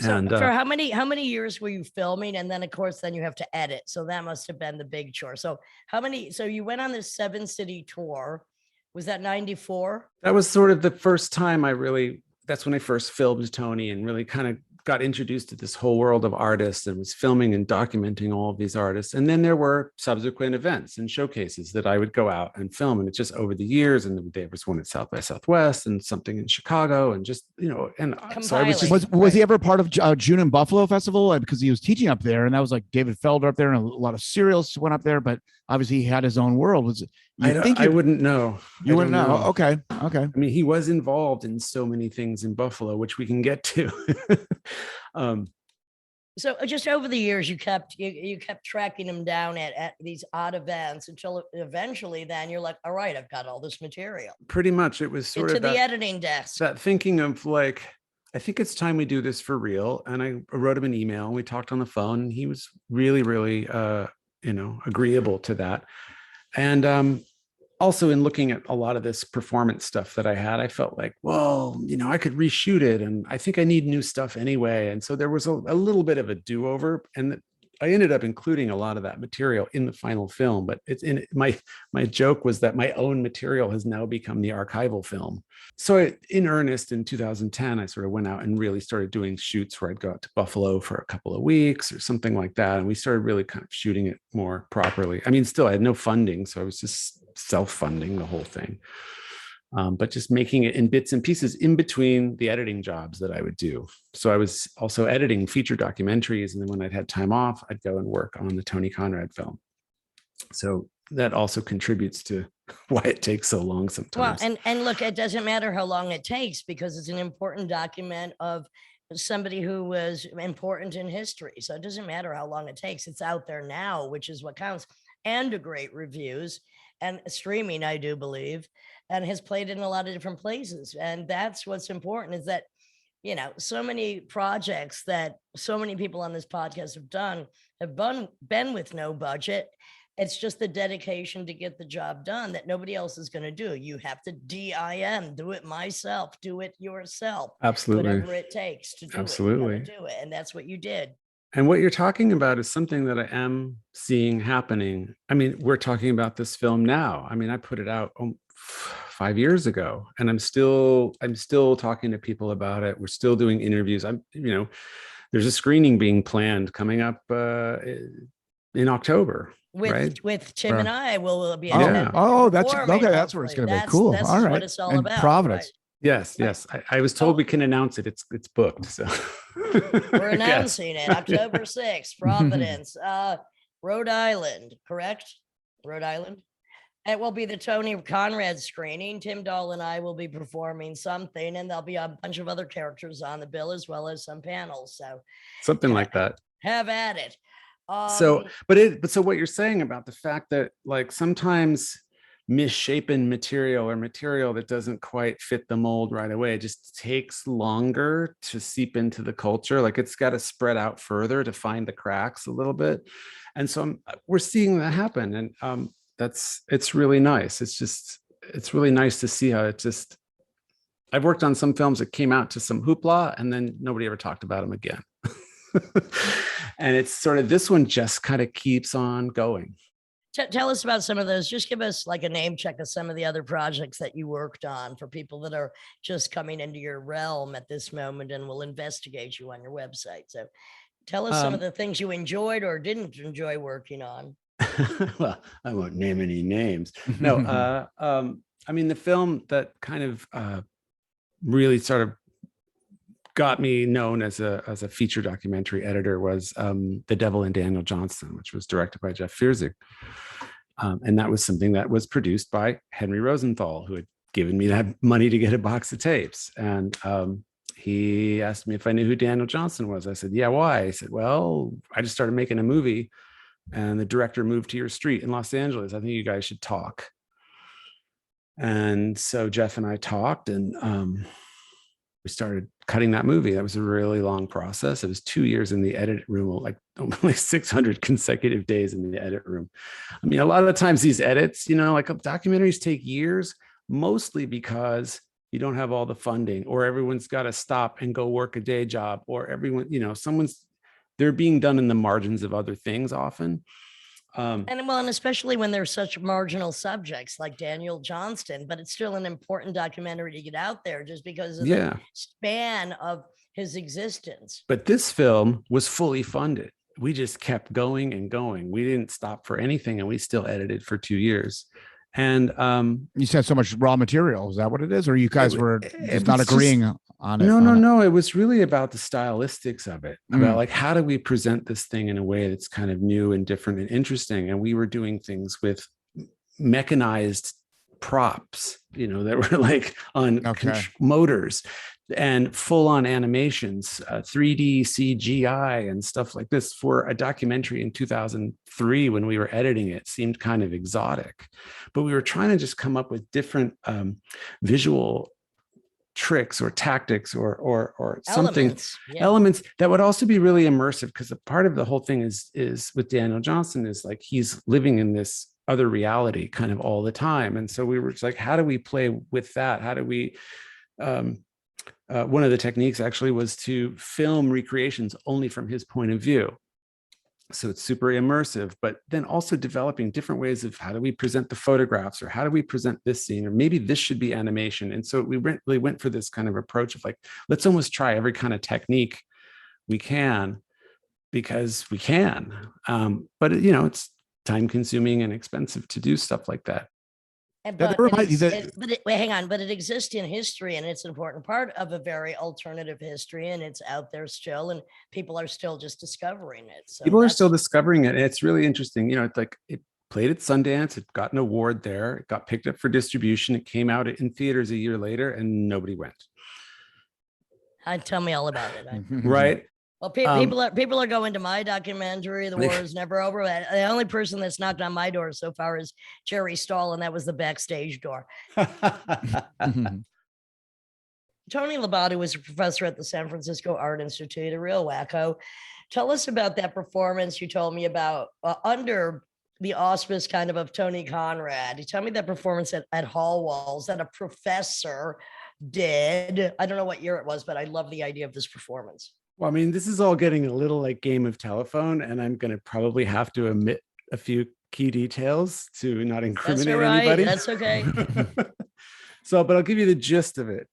[SPEAKER 1] So and for how many years were you filming? And then of course, then you have to edit. So that must have been the big chore. So so you went on this 7-city tour. Was that 94?
[SPEAKER 5] That was sort of the first time that's when I first filmed Tony and really kind of got introduced to this whole world of artists and was filming and documenting all of these artists. And then there were subsequent events and showcases that I would go out and film. And it's just over the years. And there was one at South by Southwest and something in Chicago and just, and so I
[SPEAKER 6] was he ever part of June in Buffalo Festival? Because he was teaching up there, and that was like David Felder up there, and a lot of serials went up there, but obviously he had his own world.
[SPEAKER 5] I wouldn't know.
[SPEAKER 6] You wouldn't know. Okay.
[SPEAKER 5] I mean, he was involved in so many things in Buffalo, which we can get to.
[SPEAKER 1] So just over the years, you kept tracking him down at these odd events until eventually then you're like, all right, I've got all this material.
[SPEAKER 5] Pretty much. It was sort of
[SPEAKER 1] the editing desk.
[SPEAKER 5] That thinking of like, I think it's time we do this for real. And I wrote him an email and we talked on the phone, and he was really, really, agreeable to that. And also in looking at a lot of this performance stuff that I had, I felt like, well, I could reshoot it, and I think I need new stuff anyway. And so there was a little bit of a do-over, and I ended up including a lot of that material in the final film. But it's in my joke was that my own material has now become the archival film. So in earnest, in 2010, I sort of went out and really started doing shoots where I'd go out to Buffalo for a couple of weeks or something like that. And we started really kind of shooting it more properly. I mean, still, I had no funding, so I was just self-funding the whole thing. But just making it in bits and pieces in between the editing jobs that I would do. So I was also editing feature documentaries. And then when I'd had time off, I'd go and work on the Tony Conrad film. So that also contributes to why it takes so long sometimes.
[SPEAKER 1] Well, and look, it doesn't matter how long it takes, because it's an important document of somebody who was important in history. So it doesn't matter how long it takes. It's out there now, which is what counts. And great reviews and streaming, I do believe, and has played in a lot of different places. And that's what's important, is that, so many projects that so many people on this podcast have been with no budget. It's just the dedication to get the job done that nobody else is going to do. You have to DIM, do it myself, do it yourself.
[SPEAKER 5] Absolutely.
[SPEAKER 1] Whatever it takes to do
[SPEAKER 5] Absolutely.
[SPEAKER 1] it. Do it. And that's what you did.
[SPEAKER 5] And what you're talking about is something that I am seeing happening. I mean, we're talking about this film now. I mean, I put it out 5 years ago, and I'm still talking to people about it. We're still doing interviews. There's a screening being planned coming up in October.
[SPEAKER 1] With Tim and I will be.
[SPEAKER 6] That's okay. That's where it's going to be. Cool. All right.
[SPEAKER 1] What it's all about.
[SPEAKER 6] Providence.
[SPEAKER 1] Right?
[SPEAKER 5] Yes. I was told we can announce it. It's booked. So
[SPEAKER 1] we're announcing it October 6th, Providence, Rhode Island, correct? Rhode Island. It will be the Tony Conrad screening. Tim Dahl and I will be performing something, and there'll be a bunch of other characters on the bill as well as some panels. So
[SPEAKER 5] something like that.
[SPEAKER 1] Have at it.
[SPEAKER 5] So what you're saying about the fact that like sometimes misshapen material or material that doesn't quite fit the mold right away, it just takes longer to seep into the culture. Like it's got to spread out further to find the cracks a little bit. And so we're seeing that happen. And it's really nice. It's really nice to see how I've worked on some films that came out to some hoopla and then nobody ever talked about them again. And it's sort of, this one just kind of keeps on going.
[SPEAKER 1] Tell us about some of those. Just give us like a name check of some of the other projects that you worked on for people that are just coming into your realm at this moment and will investigate you on your website. So tell us some of the things you enjoyed or didn't enjoy working on.
[SPEAKER 5] Well, I won't name any names. No, I mean, the film that kind of really sort of got me known as a feature documentary editor was The Devil and Daniel Johnston, which was directed by Jeff Fierzig. And that was something that was produced by Henry Rosenthal, who had given me that money to get a box of tapes. And he asked me if I knew who Daniel Johnston was. I said, yeah, why? He said, well, I just started making a movie and the director moved to your street in Los Angeles. I think you guys should talk. And so Jeff and I talked, and we started cutting that movie. That was a really long process. It was 2 years in the edit room, like 600 consecutive days in the edit room. I mean, a lot of the times these edits, like documentaries take years, mostly because you don't have all the funding, or everyone's got to stop and go work a day job, or everyone, they're being done in the margins of other things often.
[SPEAKER 1] And especially when there's such marginal subjects like Daniel Johnston, but it's still an important documentary to get out there just because of the span of his existence.
[SPEAKER 5] But this film was fully funded. We just kept going and going. We didn't stop for anything, and we still edited for 2 years. And
[SPEAKER 6] you said so much raw material. Is that what it is? Or you guys were just not agreeing on it?
[SPEAKER 5] No. It was really about the stylistics of it, about like, how do we present this thing in a way that's kind of new and different and interesting? And we were doing things with mechanized props, that were like on motors and full on animations, 3D CGI and stuff like this for a documentary in 2003 when we were editing it. Seemed kind of exotic, but we were trying to just come up with different visual tricks or tactics or something elements that would also be really immersive, because a part of the whole thing is with Daniel Johnston is like he's living in this other reality kind of all the time. And so we were just like, how do we play with that? How do we one of the techniques actually was to film recreations only from his point of view. So it's super immersive, but then also developing different ways of how do we present the photographs, or how do we present this scene, or maybe this should be animation. And so we really went for this kind of approach of like, let's almost try every kind of technique we can, because we can. But it's time consuming and expensive to do stuff like that.
[SPEAKER 1] But it exists in history, and it's an important part of a very alternative history, and it's out there still, and people are still just discovering it. So
[SPEAKER 5] people are still discovering it. And it's really interesting. It's like it played at Sundance, it got an award there, it got picked up for distribution, it came out in theaters a year later, and nobody went.
[SPEAKER 1] Tell me all about it.
[SPEAKER 5] Right.
[SPEAKER 1] Well, people are going to my documentary. The war is never over. The only person that's knocked on my door so far is Jerry Stahl, and that was the backstage door. Tony Labato was a professor at the San Francisco Art Institute, a real wacko. Tell us about that performance you told me about under the auspice kind of Tony Conrad. You tell me that performance at Hall Walls that a professor did. I don't know what year it was, but I love the idea of this performance.
[SPEAKER 5] Well, I mean, this is all getting a little like Game of Telephone, and I'm going to probably have to omit a few key details to not incriminate anybody.
[SPEAKER 1] That's okay.
[SPEAKER 5] So, but I'll give you the gist of it.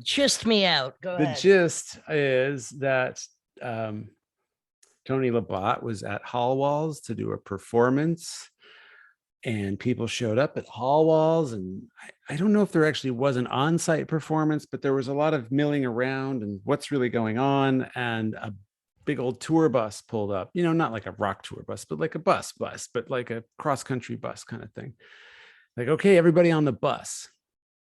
[SPEAKER 1] Gist me out. Go ahead.
[SPEAKER 5] The gist is that Tony Labatt was at Hall Walls to do a performance, and people showed up at Hall Walls, and I don't know if there actually was an on-site performance, but there was a lot of milling around and what's really going on, and a big old tour bus pulled up, you know, not like a rock tour bus, but like a bus, but like a cross-country bus kind of thing. Like, okay, everybody on the bus.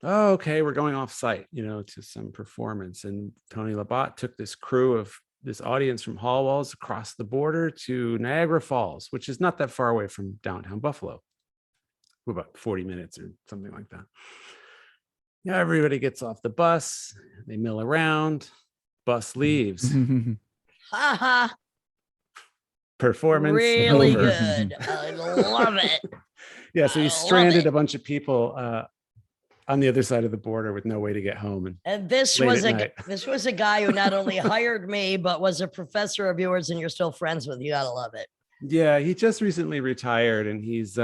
[SPEAKER 5] Oh, okay, we're going off site, you know, to some performance. And Tony Labatt took this crew of this audience from Hall Walls across the border to Niagara Falls, which is not that far away from downtown Buffalo. About 40 minutes or something like that. Yeah, everybody gets off the bus, they mill around, bus leaves.
[SPEAKER 1] Ha ha.
[SPEAKER 5] Performance
[SPEAKER 1] really
[SPEAKER 5] over.
[SPEAKER 1] Good. I love it.
[SPEAKER 5] Yeah, so he stranded a bunch of people on the other side of the border with no way to get home.
[SPEAKER 1] And this was a guy who not only hired me, but was a professor of yours, and you're still friends with. You gotta love it.
[SPEAKER 5] Yeah, he just recently retired, and he's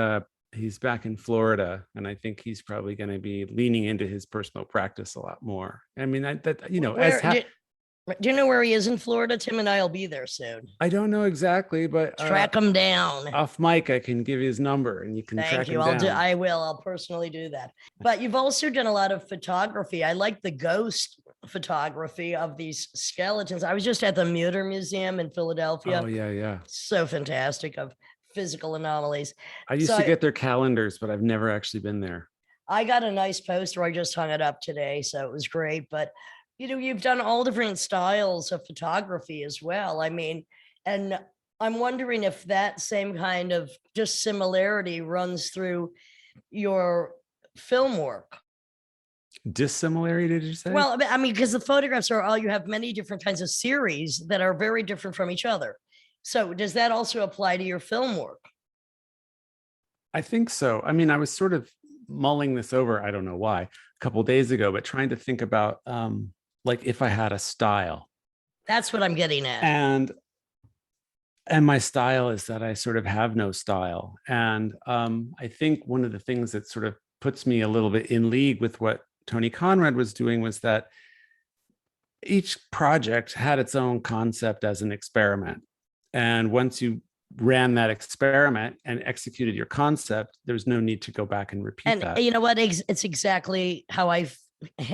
[SPEAKER 5] back in Florida, and I think he's probably going to be leaning into his personal practice a lot more. I mean,
[SPEAKER 1] do you know where he is in Florida? Tim and I will be there soon.
[SPEAKER 5] I don't know exactly, but
[SPEAKER 1] track him down.
[SPEAKER 5] Off mic, I can give you his number, and you can track him down.
[SPEAKER 1] I will. I'll personally do that. But you've also done a lot of photography. I like the ghost photography of these skeletons. I was just at the Mutter Museum in Philadelphia.
[SPEAKER 5] Oh yeah.
[SPEAKER 1] So fantastic, of physical anomalies.
[SPEAKER 5] I used to get their calendars, but I've never actually been there.
[SPEAKER 1] I got a nice poster. I just hung it up today, so it was great. But you know, you've done all different styles of photography as well. I mean, and I'm wondering if that same kind of just similarity runs through your film work.
[SPEAKER 5] Dissimilarity, did you say?
[SPEAKER 1] Well, I mean, because the photographs you have many different kinds of series that are very different from each other. So does that also apply to your film work?
[SPEAKER 5] I think so. I mean, I was sort of mulling this over, I don't know why, a couple of days ago, but trying to think about like if I had a style.
[SPEAKER 1] That's what I'm getting at.
[SPEAKER 5] And my style is that I sort of have no style. And I think one of the things that sort of puts me a little bit in league with what Tony Conrad was doing was that each project had its own concept as an experiment. And once you ran that experiment and executed your concept, there's no need to go back and repeat that.
[SPEAKER 1] And you know what? It's exactly how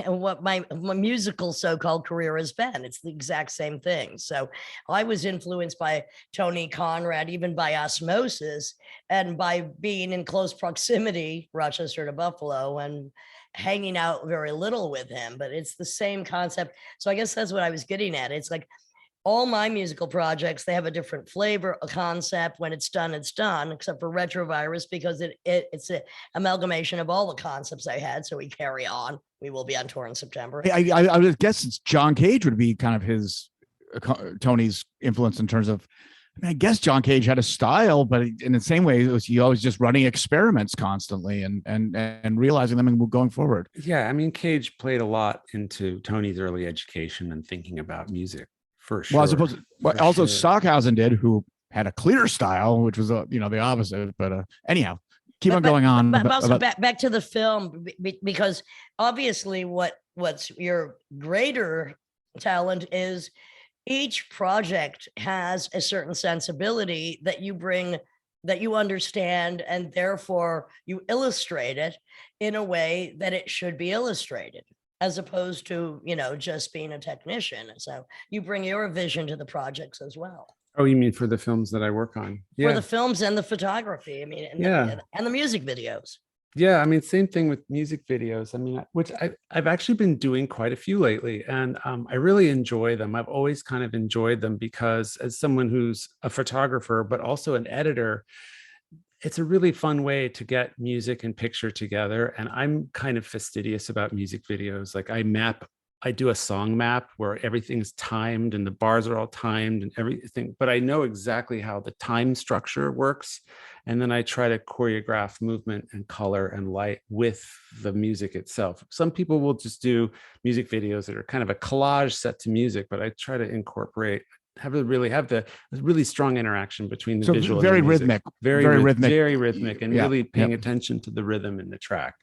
[SPEAKER 1] what my musical so-called career has been. It's the exact same thing. So I was influenced by Tony Conrad, even by osmosis, and by being in close proximity, Rochester to Buffalo, and hanging out very little with him. But it's the same concept. So I guess that's what I was getting at. It's like all my musical projects, they have a different flavor, a concept. When it's done, except for Retrovirus, because it's an amalgamation of all the concepts I had. So we carry on. We will be on tour in September.
[SPEAKER 6] I would guess it's John Cage would be kind of his Tony's influence in terms of, I mean, I guess John Cage had a style, but in the same way, he always just running experiments constantly and realizing them and going forward.
[SPEAKER 5] Yeah, I mean, Cage played a lot into Tony's early education and thinking about music. For sure.
[SPEAKER 6] Well, I suppose also Stockhausen did, who had a clear style, which was the opposite. But anyhow, keep on going on.
[SPEAKER 1] But also back to the film, because obviously what's your greater talent is each project has a certain sensibility that you bring, that you understand, and therefore you illustrate it in a way that it should be illustrated, as opposed to, just being a technician. So you bring your vision to the projects as well.
[SPEAKER 5] Oh, you mean for the films that I work on? Yeah.
[SPEAKER 1] For the films and the photography, I mean, and the music videos.
[SPEAKER 5] Yeah, I mean, same thing with music videos. I mean, which I've actually been doing quite a few lately, and I really enjoy them. I've always kind of enjoyed them because as someone who's a photographer, but also an editor, it's a really fun way to get music and picture together. And I'm kind of fastidious about music videos. Like I do a song map where everything's timed and the bars are all timed and everything, but I know exactly how the time structure works. And then I try to choreograph movement and color and light with the music itself. Some people will just do music videos that are kind of a collage set to music, but I try to incorporate have the really strong interaction between the visual
[SPEAKER 6] very
[SPEAKER 5] and the music.
[SPEAKER 6] rhythmic,
[SPEAKER 5] very rhythmic, very rhythmic, and
[SPEAKER 6] yeah,
[SPEAKER 5] really paying attention to the rhythm in the track.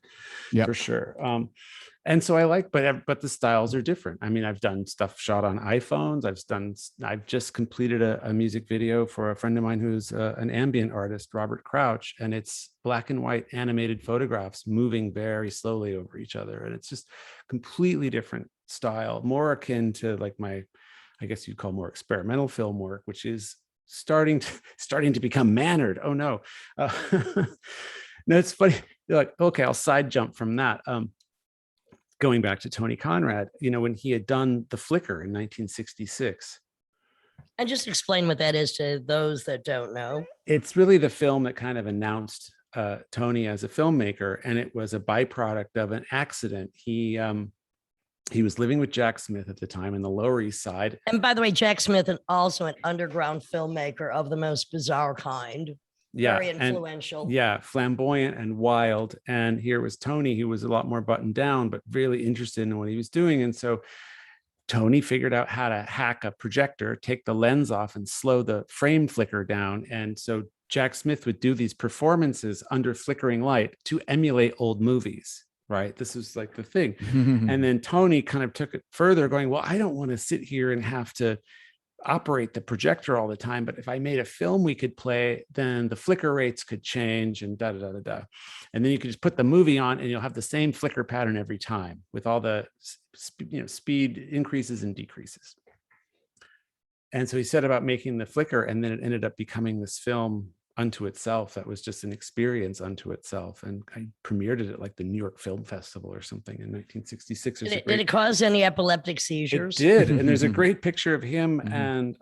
[SPEAKER 6] Yeah,
[SPEAKER 5] for sure. And so I like, but the styles are different. I mean, I've done stuff shot on iPhones. I've just completed a music video for a friend of mine who's an ambient artist, Robert Crouch, and it's black and white animated photographs moving very slowly over each other, and it's just completely different style, more akin to like I guess you'd call more experimental film work, which is starting to become mannered. Oh no. No, it's funny. You're like, okay, I'll side jump from that. Going back to Tony Conrad, when he had done The Flicker in 1966.
[SPEAKER 1] And just explain what that is to those that don't know.
[SPEAKER 5] It's really the film that kind of announced Tony as a filmmaker, and it was a byproduct of an accident. He was living with Jack Smith at the time in the Lower East Side.
[SPEAKER 1] And by the way, Jack Smith is also an underground filmmaker of the most bizarre kind.
[SPEAKER 5] Yeah,
[SPEAKER 1] very influential.
[SPEAKER 5] Flamboyant and wild. And here was Tony, who was a lot more buttoned down, but really interested in what he was doing. And so Tony figured out how to hack a projector, take the lens off and slow the frame flicker down. And so Jack Smith would do these performances under flickering light to emulate old movies. Right. This was like the thing. And then Tony kind of took it further, going, well, I don't want to sit here and have to operate the projector all the time. But if I made a film we could play, then the flicker rates could change and da da da da da. And then you could just put the movie on and you'll have the same flicker pattern every time with all the speed increases and decreases. And so he set about making the flicker, and then it ended up becoming this film unto itself that was just an experience unto itself. And I premiered it at like the New York Film Festival or something in 1966.
[SPEAKER 1] Did it cause any epileptic seizures?
[SPEAKER 5] It did. And there's a great picture of him and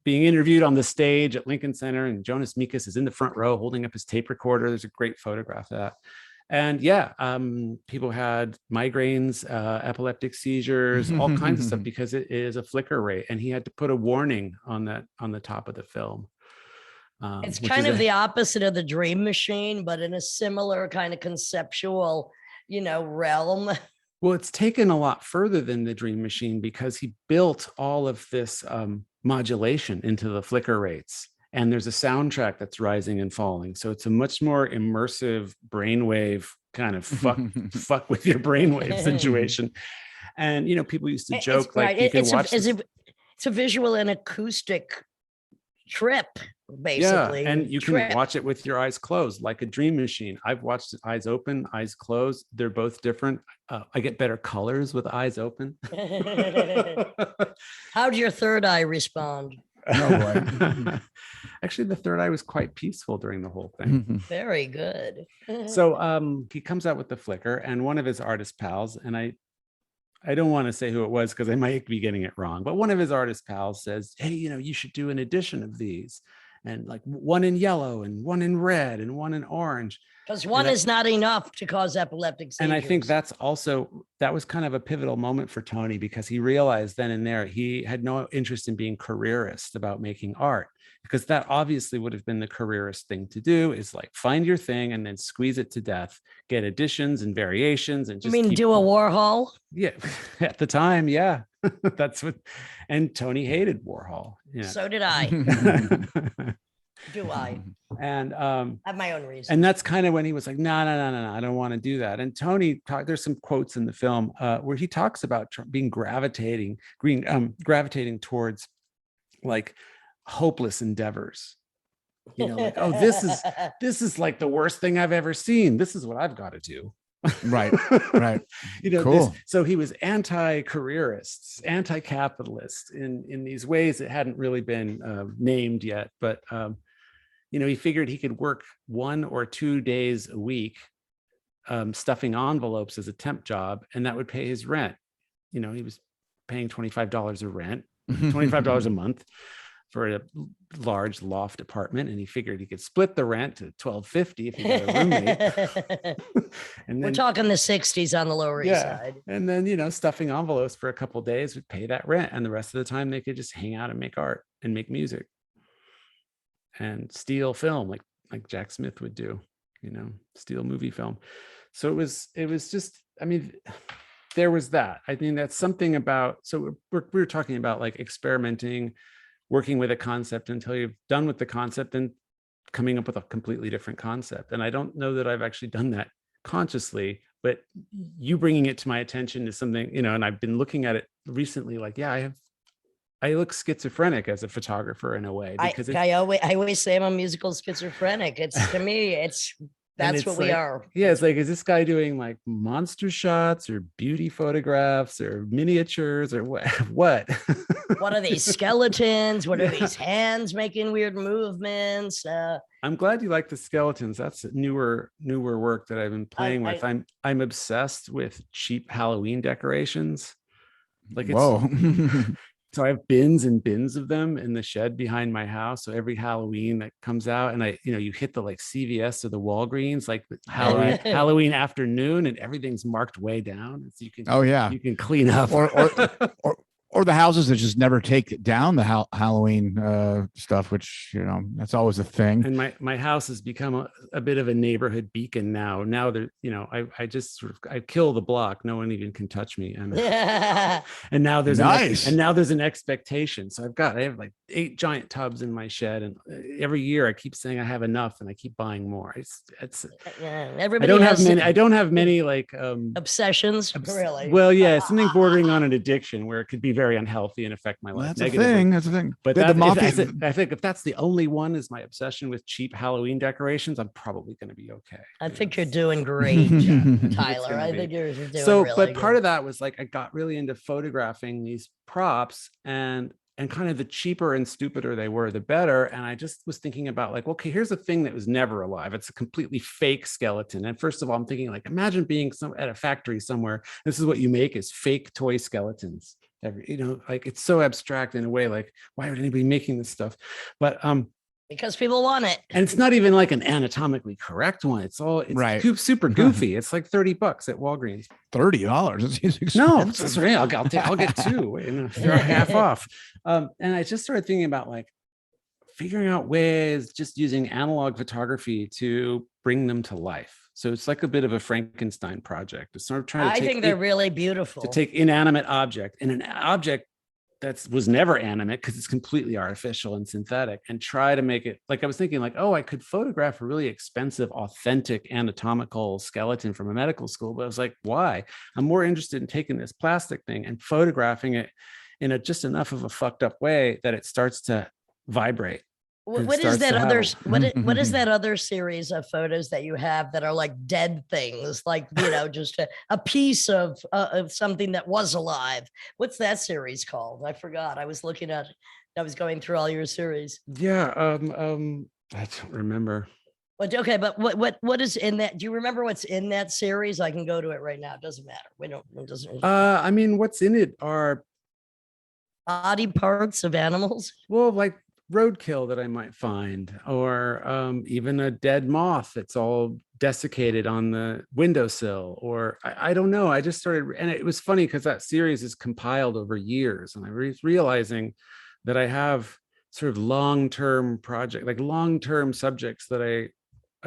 [SPEAKER 5] being interviewed on the stage at Lincoln Center, and Jonas Mekas is in the front row holding up his tape recorder. There's a great photograph of that. And people had migraines, epileptic seizures, all kinds of stuff, because it is a flicker rate. And he had to put a warning on the top of the film.
[SPEAKER 1] It's kind of the opposite of the Dream Machine, but in a similar kind of conceptual, realm.
[SPEAKER 5] Well, it's taken a lot further than the Dream Machine, because he built all of this modulation into the flicker rates. And there's a soundtrack that's rising and falling. So it's a much more immersive brainwave kind of fuck with your brainwave situation. And, people used to joke
[SPEAKER 1] it's a visual and acoustic trip, basically.
[SPEAKER 5] Yeah, and you can watch it with your eyes closed, like a Dream Machine. I've watched it eyes open, eyes closed. They're both different. I get better colors with eyes open.
[SPEAKER 1] How'd your third eye respond?
[SPEAKER 5] Actually, the third eye was quite peaceful during the whole thing.
[SPEAKER 1] Very good.
[SPEAKER 5] So he comes out with the flicker, and one of his artist pals, and I don't want to say who it was because I might be getting it wrong, but one of his artist pals says, hey, you should do an edition of these, and like one in yellow and one in red and one in orange.
[SPEAKER 1] Because one is not enough to cause epileptic seizures.
[SPEAKER 5] And I think that was kind of a pivotal moment for Tony, because he realized then and there he had no interest in being careerist about making art, because that obviously would have been the careerist thing to do, is like find your thing and then squeeze it to death, get additions and variations, and just
[SPEAKER 1] do a Warhol?
[SPEAKER 5] Yeah, at the time, yeah. That's what, and Tony hated Warhol. Yeah.
[SPEAKER 1] So did I. Do I?
[SPEAKER 5] And
[SPEAKER 1] I have my own reasons.
[SPEAKER 5] And that's kind of when he was like, no, I don't want to do that. And Tony there's some quotes in the film where he talks about being gravitating towards like hopeless endeavors. Like, oh, this is like the worst thing I've ever seen. This is what I've got to do.
[SPEAKER 6] Right.
[SPEAKER 5] Cool. So he was anti-careerists, anti-capitalist in these ways that hadn't really been named yet. But he figured he could work 1 or 2 days a week stuffing envelopes as a temp job, and that would pay his rent. He was paying $25 a rent, $25 a month for a large loft apartment, and he figured he could split the rent to $12.50 if he got a roommate. And then,
[SPEAKER 1] we're talking the 60s on the Lower East Side.
[SPEAKER 5] And then, you know, stuffing envelopes for a couple of days would pay that rent, and the rest of the time they could just hang out and make art and make music and steal film like Jack Smith would do, you know, steal movie film. So it was just, I mean, there was that. I think that's something about, so we're talking about like experimenting, working with a concept until you're done with the concept and coming up with a completely different concept. And I don't know that I've actually done that consciously, but you bringing it to my attention is something, you know, and I've been looking at it recently, like, yeah, I look schizophrenic as a photographer in a way, because
[SPEAKER 1] I always say I'm a musical schizophrenic. It's, to me, that's what we are.
[SPEAKER 5] Yeah, it's like, is this guy doing like monster shots or beauty photographs or miniatures or what? What
[SPEAKER 1] are these skeletons? What are these hands making weird movements?
[SPEAKER 5] I'm glad you like the skeletons. That's newer work that I've been playing with. I'm obsessed with cheap Halloween decorations. Like, it's
[SPEAKER 6] whoa.
[SPEAKER 5] So I have bins and bins of them in the shed behind my house. So every Halloween that comes out, and you hit the like CVS or the Walgreens, like Halloween afternoon, and everything's marked way down. So you can, you can clean up.
[SPEAKER 6] Or the houses that just never take down the Halloween stuff, which, you know, that's always a thing.
[SPEAKER 5] And my house has become a bit of a neighborhood beacon now. Now there, you know, I just sort of, I kill the block. No one even can touch me. And and now there's an expectation. So I have like 8 giant tubs in my shed, and every year I keep saying I have enough, and I keep buying more.
[SPEAKER 1] Everybody
[SPEAKER 5] I don't have many like
[SPEAKER 1] obsessions, really.
[SPEAKER 5] Well, yeah, something bordering on an addiction where it could be very unhealthy and affect my life.
[SPEAKER 6] That's a thing.
[SPEAKER 5] But I think if that's the only one is my obsession with cheap Halloween decorations, I'm probably going to be okay.
[SPEAKER 1] I think you're doing great, Tyler. I think you're doing really
[SPEAKER 5] but
[SPEAKER 1] good.
[SPEAKER 5] Part of that was like, I got really into photographing these props, and kind of the cheaper and stupider they were, the better. And I just was thinking about like, okay, here's a thing that was never alive. It's a completely fake skeleton. And first of all, I'm thinking like, imagine being at a factory somewhere. This is what you make, is fake toy skeletons. You know, like, it's so abstract in a way, like, why would anybody making this stuff? But
[SPEAKER 1] because people want it.
[SPEAKER 5] And it's not even like an anatomically correct one. It's super goofy. It's like $30 at Walgreens.
[SPEAKER 6] $30.
[SPEAKER 5] No, that's right. I'll get 2 and they're half off. And I just started thinking about like figuring out ways, just using analog photography to bring them to life. So it's like a bit of a Frankenstein project. It's sort of trying to
[SPEAKER 1] think they're really beautiful.
[SPEAKER 5] To take inanimate object and an object that was never animate, because it's completely artificial and synthetic, and try to make it like, I was thinking like, oh, I could photograph a really expensive, authentic anatomical skeleton from a medical school. But I was like, why? I'm more interested in taking this plastic thing and photographing it in just enough of a fucked up way that it starts to vibrate.
[SPEAKER 1] What is that other series of photos that you have that are like dead things, like, you know, just a piece of something that was alive? What's that series called? I forgot. I was going through all your series.
[SPEAKER 5] Yeah. I don't remember.
[SPEAKER 1] But okay, but what is in that? Do you remember what's in that series? I can go to it right now. It doesn't matter. It doesn't.
[SPEAKER 5] I mean, what's in it are
[SPEAKER 1] body parts of animals.
[SPEAKER 5] Well, like roadkill that I might find, or even a dead moth that's all desiccated on the windowsill, or I don't know. I just started, and it was funny because that series is compiled over years, and I was realizing that I have sort of long-term subjects that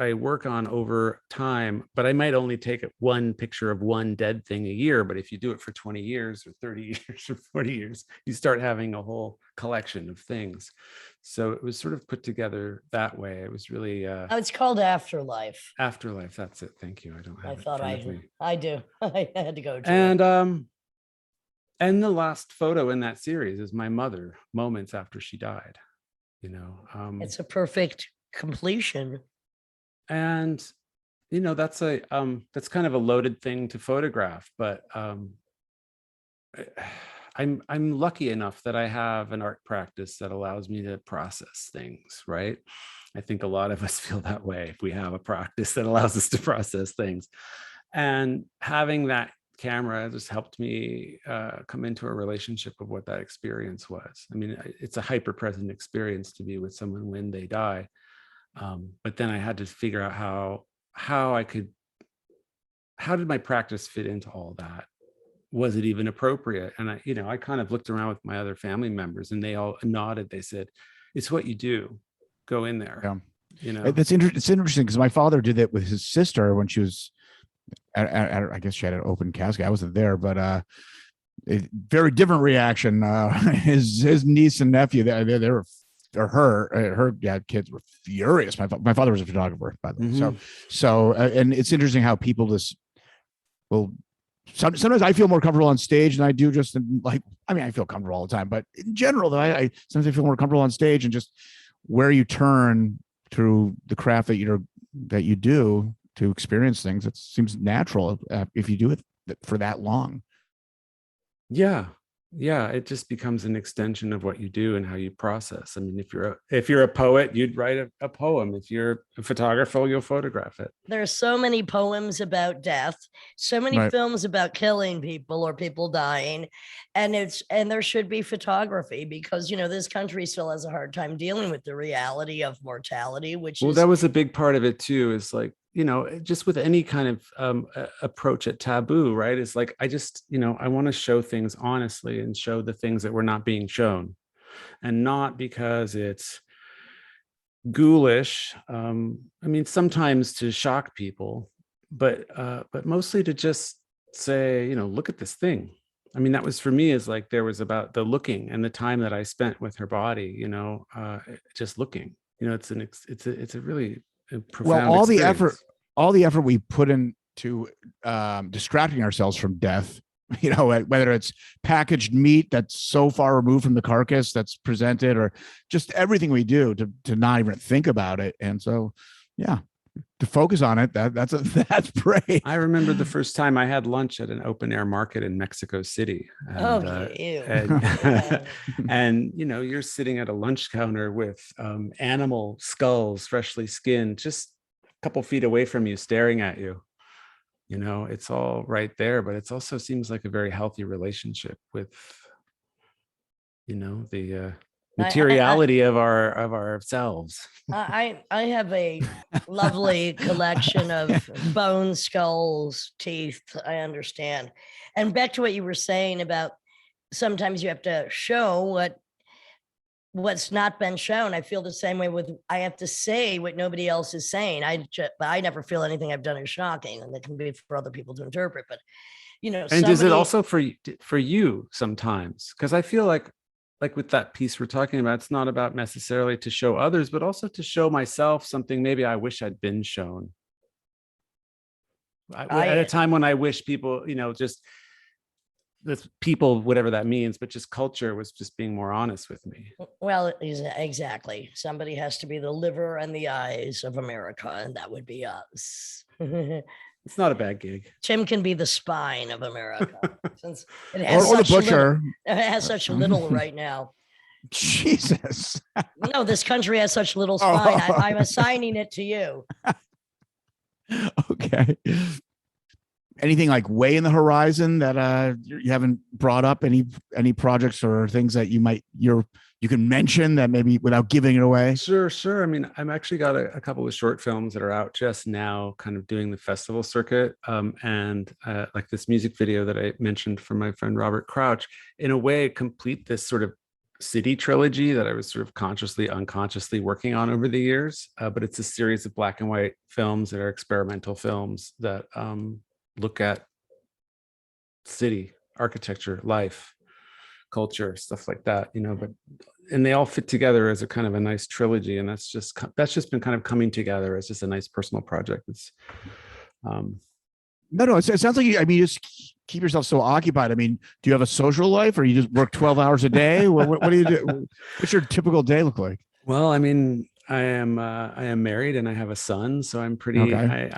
[SPEAKER 5] I work on over time, but I might only take one picture of one dead thing a year. But if you do it for 20 years or 30 years or 40 years, you start having a whole collection of things. So it was sort of put together that way. It was really
[SPEAKER 1] it's called Afterlife.
[SPEAKER 5] Afterlife, that's it. Thank you. I don't have
[SPEAKER 1] I do. I had to go to
[SPEAKER 5] and the last photo in that series is my mother moments after she died. You know,
[SPEAKER 1] it's a perfect completion.
[SPEAKER 5] And, you know, that's kind of a loaded thing to photograph, but I'm lucky enough that I have an art practice that allows me to process things, right? I think a lot of us feel that way if we have a practice that allows us to process things. And having that camera just helped me come into a relationship of what that experience was. I mean, it's a hyper present experience to be with someone when they die. But then I had to figure out how did my practice fit into all that? Was it even appropriate? And I kind of looked around with my other family members, and they all nodded. They said, "It's what you do. Go in there."
[SPEAKER 6] Yeah.
[SPEAKER 5] It's
[SPEAKER 6] interesting because my father did that with his sister when she was, I guess she had an open casket. I wasn't there, but a very different reaction. His niece and nephew, her kids were furious. My father was a photographer, by the way. So and it's interesting how people just will. Sometimes I feel more comfortable on stage than I do just I feel comfortable all the time, but in general, though, I sometimes I feel more comfortable on stage, and just where you turn through the craft that you do to experience things. It seems natural if you do it for that long.
[SPEAKER 5] Yeah, it just becomes an extension of what you do and how you process. I mean, if you're a poet, you'd write a poem. If you're a photographer, you'll photograph it.
[SPEAKER 1] There are so many poems about death, so many films about killing people or people dying, and there should be photography, because this country still has a hard time dealing with the reality of mortality,
[SPEAKER 5] that was a big part of it too, is like, just with any kind of approach at taboo, right? It's like, I want to show things honestly and show the things that were not being shown, and not because it's ghoulish. Sometimes to shock people, but mostly to just say, look at this thing. I mean, that was for me, is like, there was about the looking and the time that I spent with her body, just looking, it's a really profound experience.
[SPEAKER 6] All the effort we put into distracting ourselves from death, whether it's packaged meat that's so far removed from the carcass that's presented, or just everything we do to not even think about it. And so, yeah, to focus on it, that's great.
[SPEAKER 5] I remember the first time I had lunch at an open air market in Mexico City. And you're sitting at a lunch counter with animal skulls, freshly skinned, just a couple feet away from you, staring at you. It's all right there, but it also seems like a very healthy relationship with, the materiality of ourselves.
[SPEAKER 1] I have a lovely collection of bones, skulls, teeth. I understand. And back to what you were saying about sometimes you have to show what's not been shown. I feel the same way with, I have to say what nobody else is saying. I never feel anything I've done is shocking, and it can be for other people to interpret. But
[SPEAKER 5] and is it also for you sometimes? Because I feel like with that piece we're talking about, it's not about necessarily to show others, but also to show myself something maybe I wish I'd been shown at a time when I wish people, just the people, whatever that means, but just culture was just being more honest with me.
[SPEAKER 1] Well, exactly. Somebody has to be the liver and the eyes of America, and that would be us.
[SPEAKER 5] It's not a bad gig.
[SPEAKER 1] Tim can be the spine of America, since it has
[SPEAKER 6] or the butcher.
[SPEAKER 1] It has such little right now.
[SPEAKER 6] Jesus.
[SPEAKER 1] No, this country has such little spine. I'm assigning it to you.
[SPEAKER 6] Okay. Anything like way in the horizon that you haven't brought up? Any projects or things that you can mention that maybe without giving it away?
[SPEAKER 5] Sure. I mean, I've actually got a couple of short films that are out just now, kind of doing the festival circuit, and like this music video that I mentioned from my friend Robert Crouch, in a way complete this sort of city trilogy that I was sort of consciously, unconsciously working on over the years. But it's a series of black and white films that are experimental films that look at city architecture, life, culture, stuff like that, and they all fit together as a kind of a nice trilogy. And that's just been kind of coming together as just a nice personal project. It's
[SPEAKER 6] no, it sounds like you just keep yourself so occupied. I mean, do you have a social life, or you just work 12 hours a day? What do you do? What's your typical day look like?
[SPEAKER 5] Well, I mean, I am married and I have a son, so I'm pretty. Okay.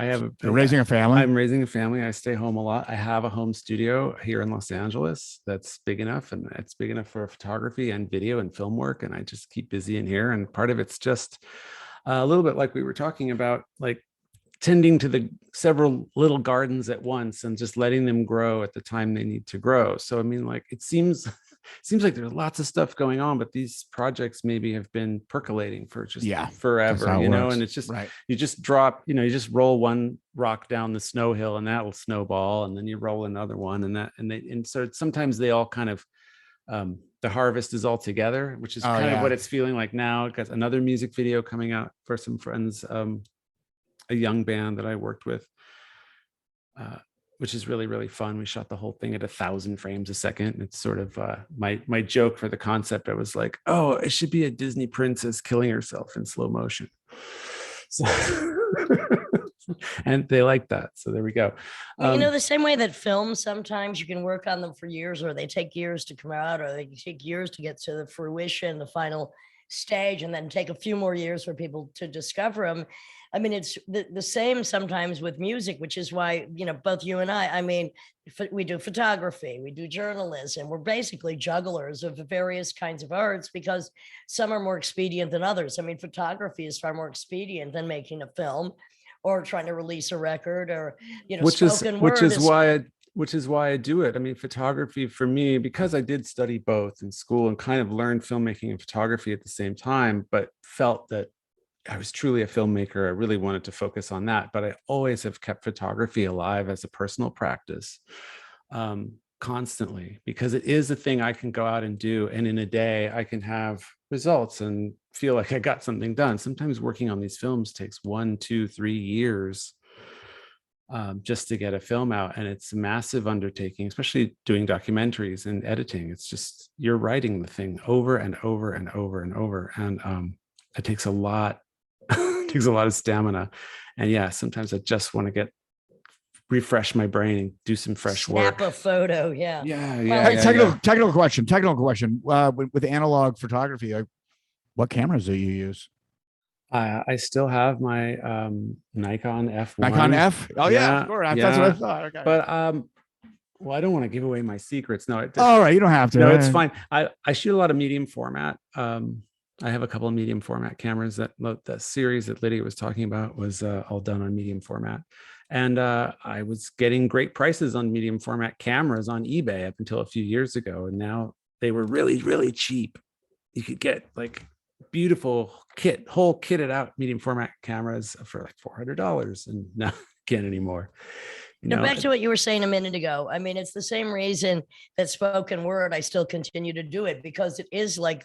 [SPEAKER 6] You're raising a family.
[SPEAKER 5] I'm raising a family. I stay home a lot. I have a home studio here in Los Angeles that's big enough, and it's big enough for photography and video and film work. And I just keep busy in here. And part of it's just a little bit like we were talking about, like tending to the several little gardens at once and just letting them grow at the time they need to grow. So, I mean, like, it seems like there's lots of stuff going on, but these projects maybe have been percolating for just forever, and it's just, you just drop, you just roll one rock down the snow hill and that will snowball. And then you roll another one and so sometimes they all kind of, the harvest is all together, which is kind of what it's feeling like now. I've got another music video coming out for some friends, a young band that I worked with, which is really, really fun. We shot the whole thing at 1,000 frames a second. It's sort of my joke for the concept. I was like, oh, it should be a Disney princess killing herself in slow motion. So, and they like that. So there we go.
[SPEAKER 1] The same way that films, sometimes you can work on them for years, or they take years to come out, or they take years to get to the fruition, the final stage, and then take a few more years for people to discover them. I mean, it's the same sometimes with music, which is why, both you and I mean, we do photography, we do journalism. We're basically jugglers of various kinds of arts because some are more expedient than others. I mean, photography is far more expedient than making a film or trying to release a record or,
[SPEAKER 5] which is why I do it. I mean, photography for me, because I did study both in school and kind of learned filmmaking and photography at the same time, but felt that I was truly a filmmaker. I really wanted to focus on that, but I always have kept photography alive as a personal practice, constantly, because it is a thing I can go out and do. And in a day I can have results and feel like I got something done. Sometimes working on these films takes 1, 2, 3 years just to get a film out. And it's a massive undertaking, especially doing documentaries and editing. It's just, you're writing the thing over and over and over and over. And it takes a lot, of stamina. And sometimes I just want to refresh my brain and do some fresh work.
[SPEAKER 1] Snap a photo. Yeah.
[SPEAKER 6] Technical question. With analog photography, what cameras do you use?
[SPEAKER 5] I still have my Nikon F1.
[SPEAKER 6] Nikon F? Oh yeah, sure. That's what I thought. Okay.
[SPEAKER 5] But well, I don't want to give away my secrets. No.
[SPEAKER 6] All right, you don't have to.
[SPEAKER 5] No, it's fine. I shoot a lot of medium format. I have a couple of medium format cameras. That the series that Lydia was talking about was all done on medium format. And I was getting great prices on medium format cameras on eBay up until a few years ago. And now they were really, really cheap. You could get like beautiful whole kitted out medium format cameras for like $400, and now can't anymore.
[SPEAKER 1] Back to what you were saying a minute ago. I mean, it's the same reason that spoken word, I still continue to do it, because it is like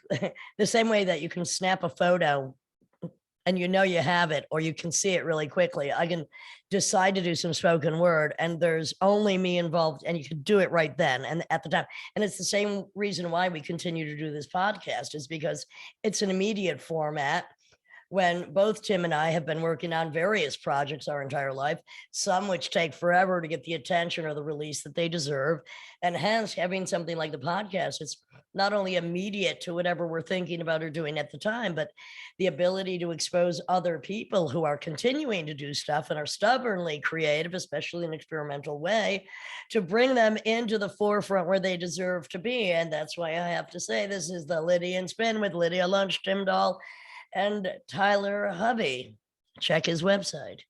[SPEAKER 1] the same way that you can snap a photo and you have it, or you can see it really quickly. I can decide to do some spoken word and there's only me involved, and you can do it right then and at the time. And it's the same reason why we continue to do this podcast, is because it's an immediate format, when both Tim and I have been working on various projects our entire life, some which take forever to get the attention or the release that they deserve. And hence, having something like the podcast, it's not only immediate to whatever we're thinking about or doing at the time, but the ability to expose other people who are continuing to do stuff and are stubbornly creative, especially in an experimental way, to bring them into the forefront where they deserve to be. And that's why I have to say, this is the Lydian Spin with Lydia Lunch, Tim Dahl, and Tyler Hubby. Check his website.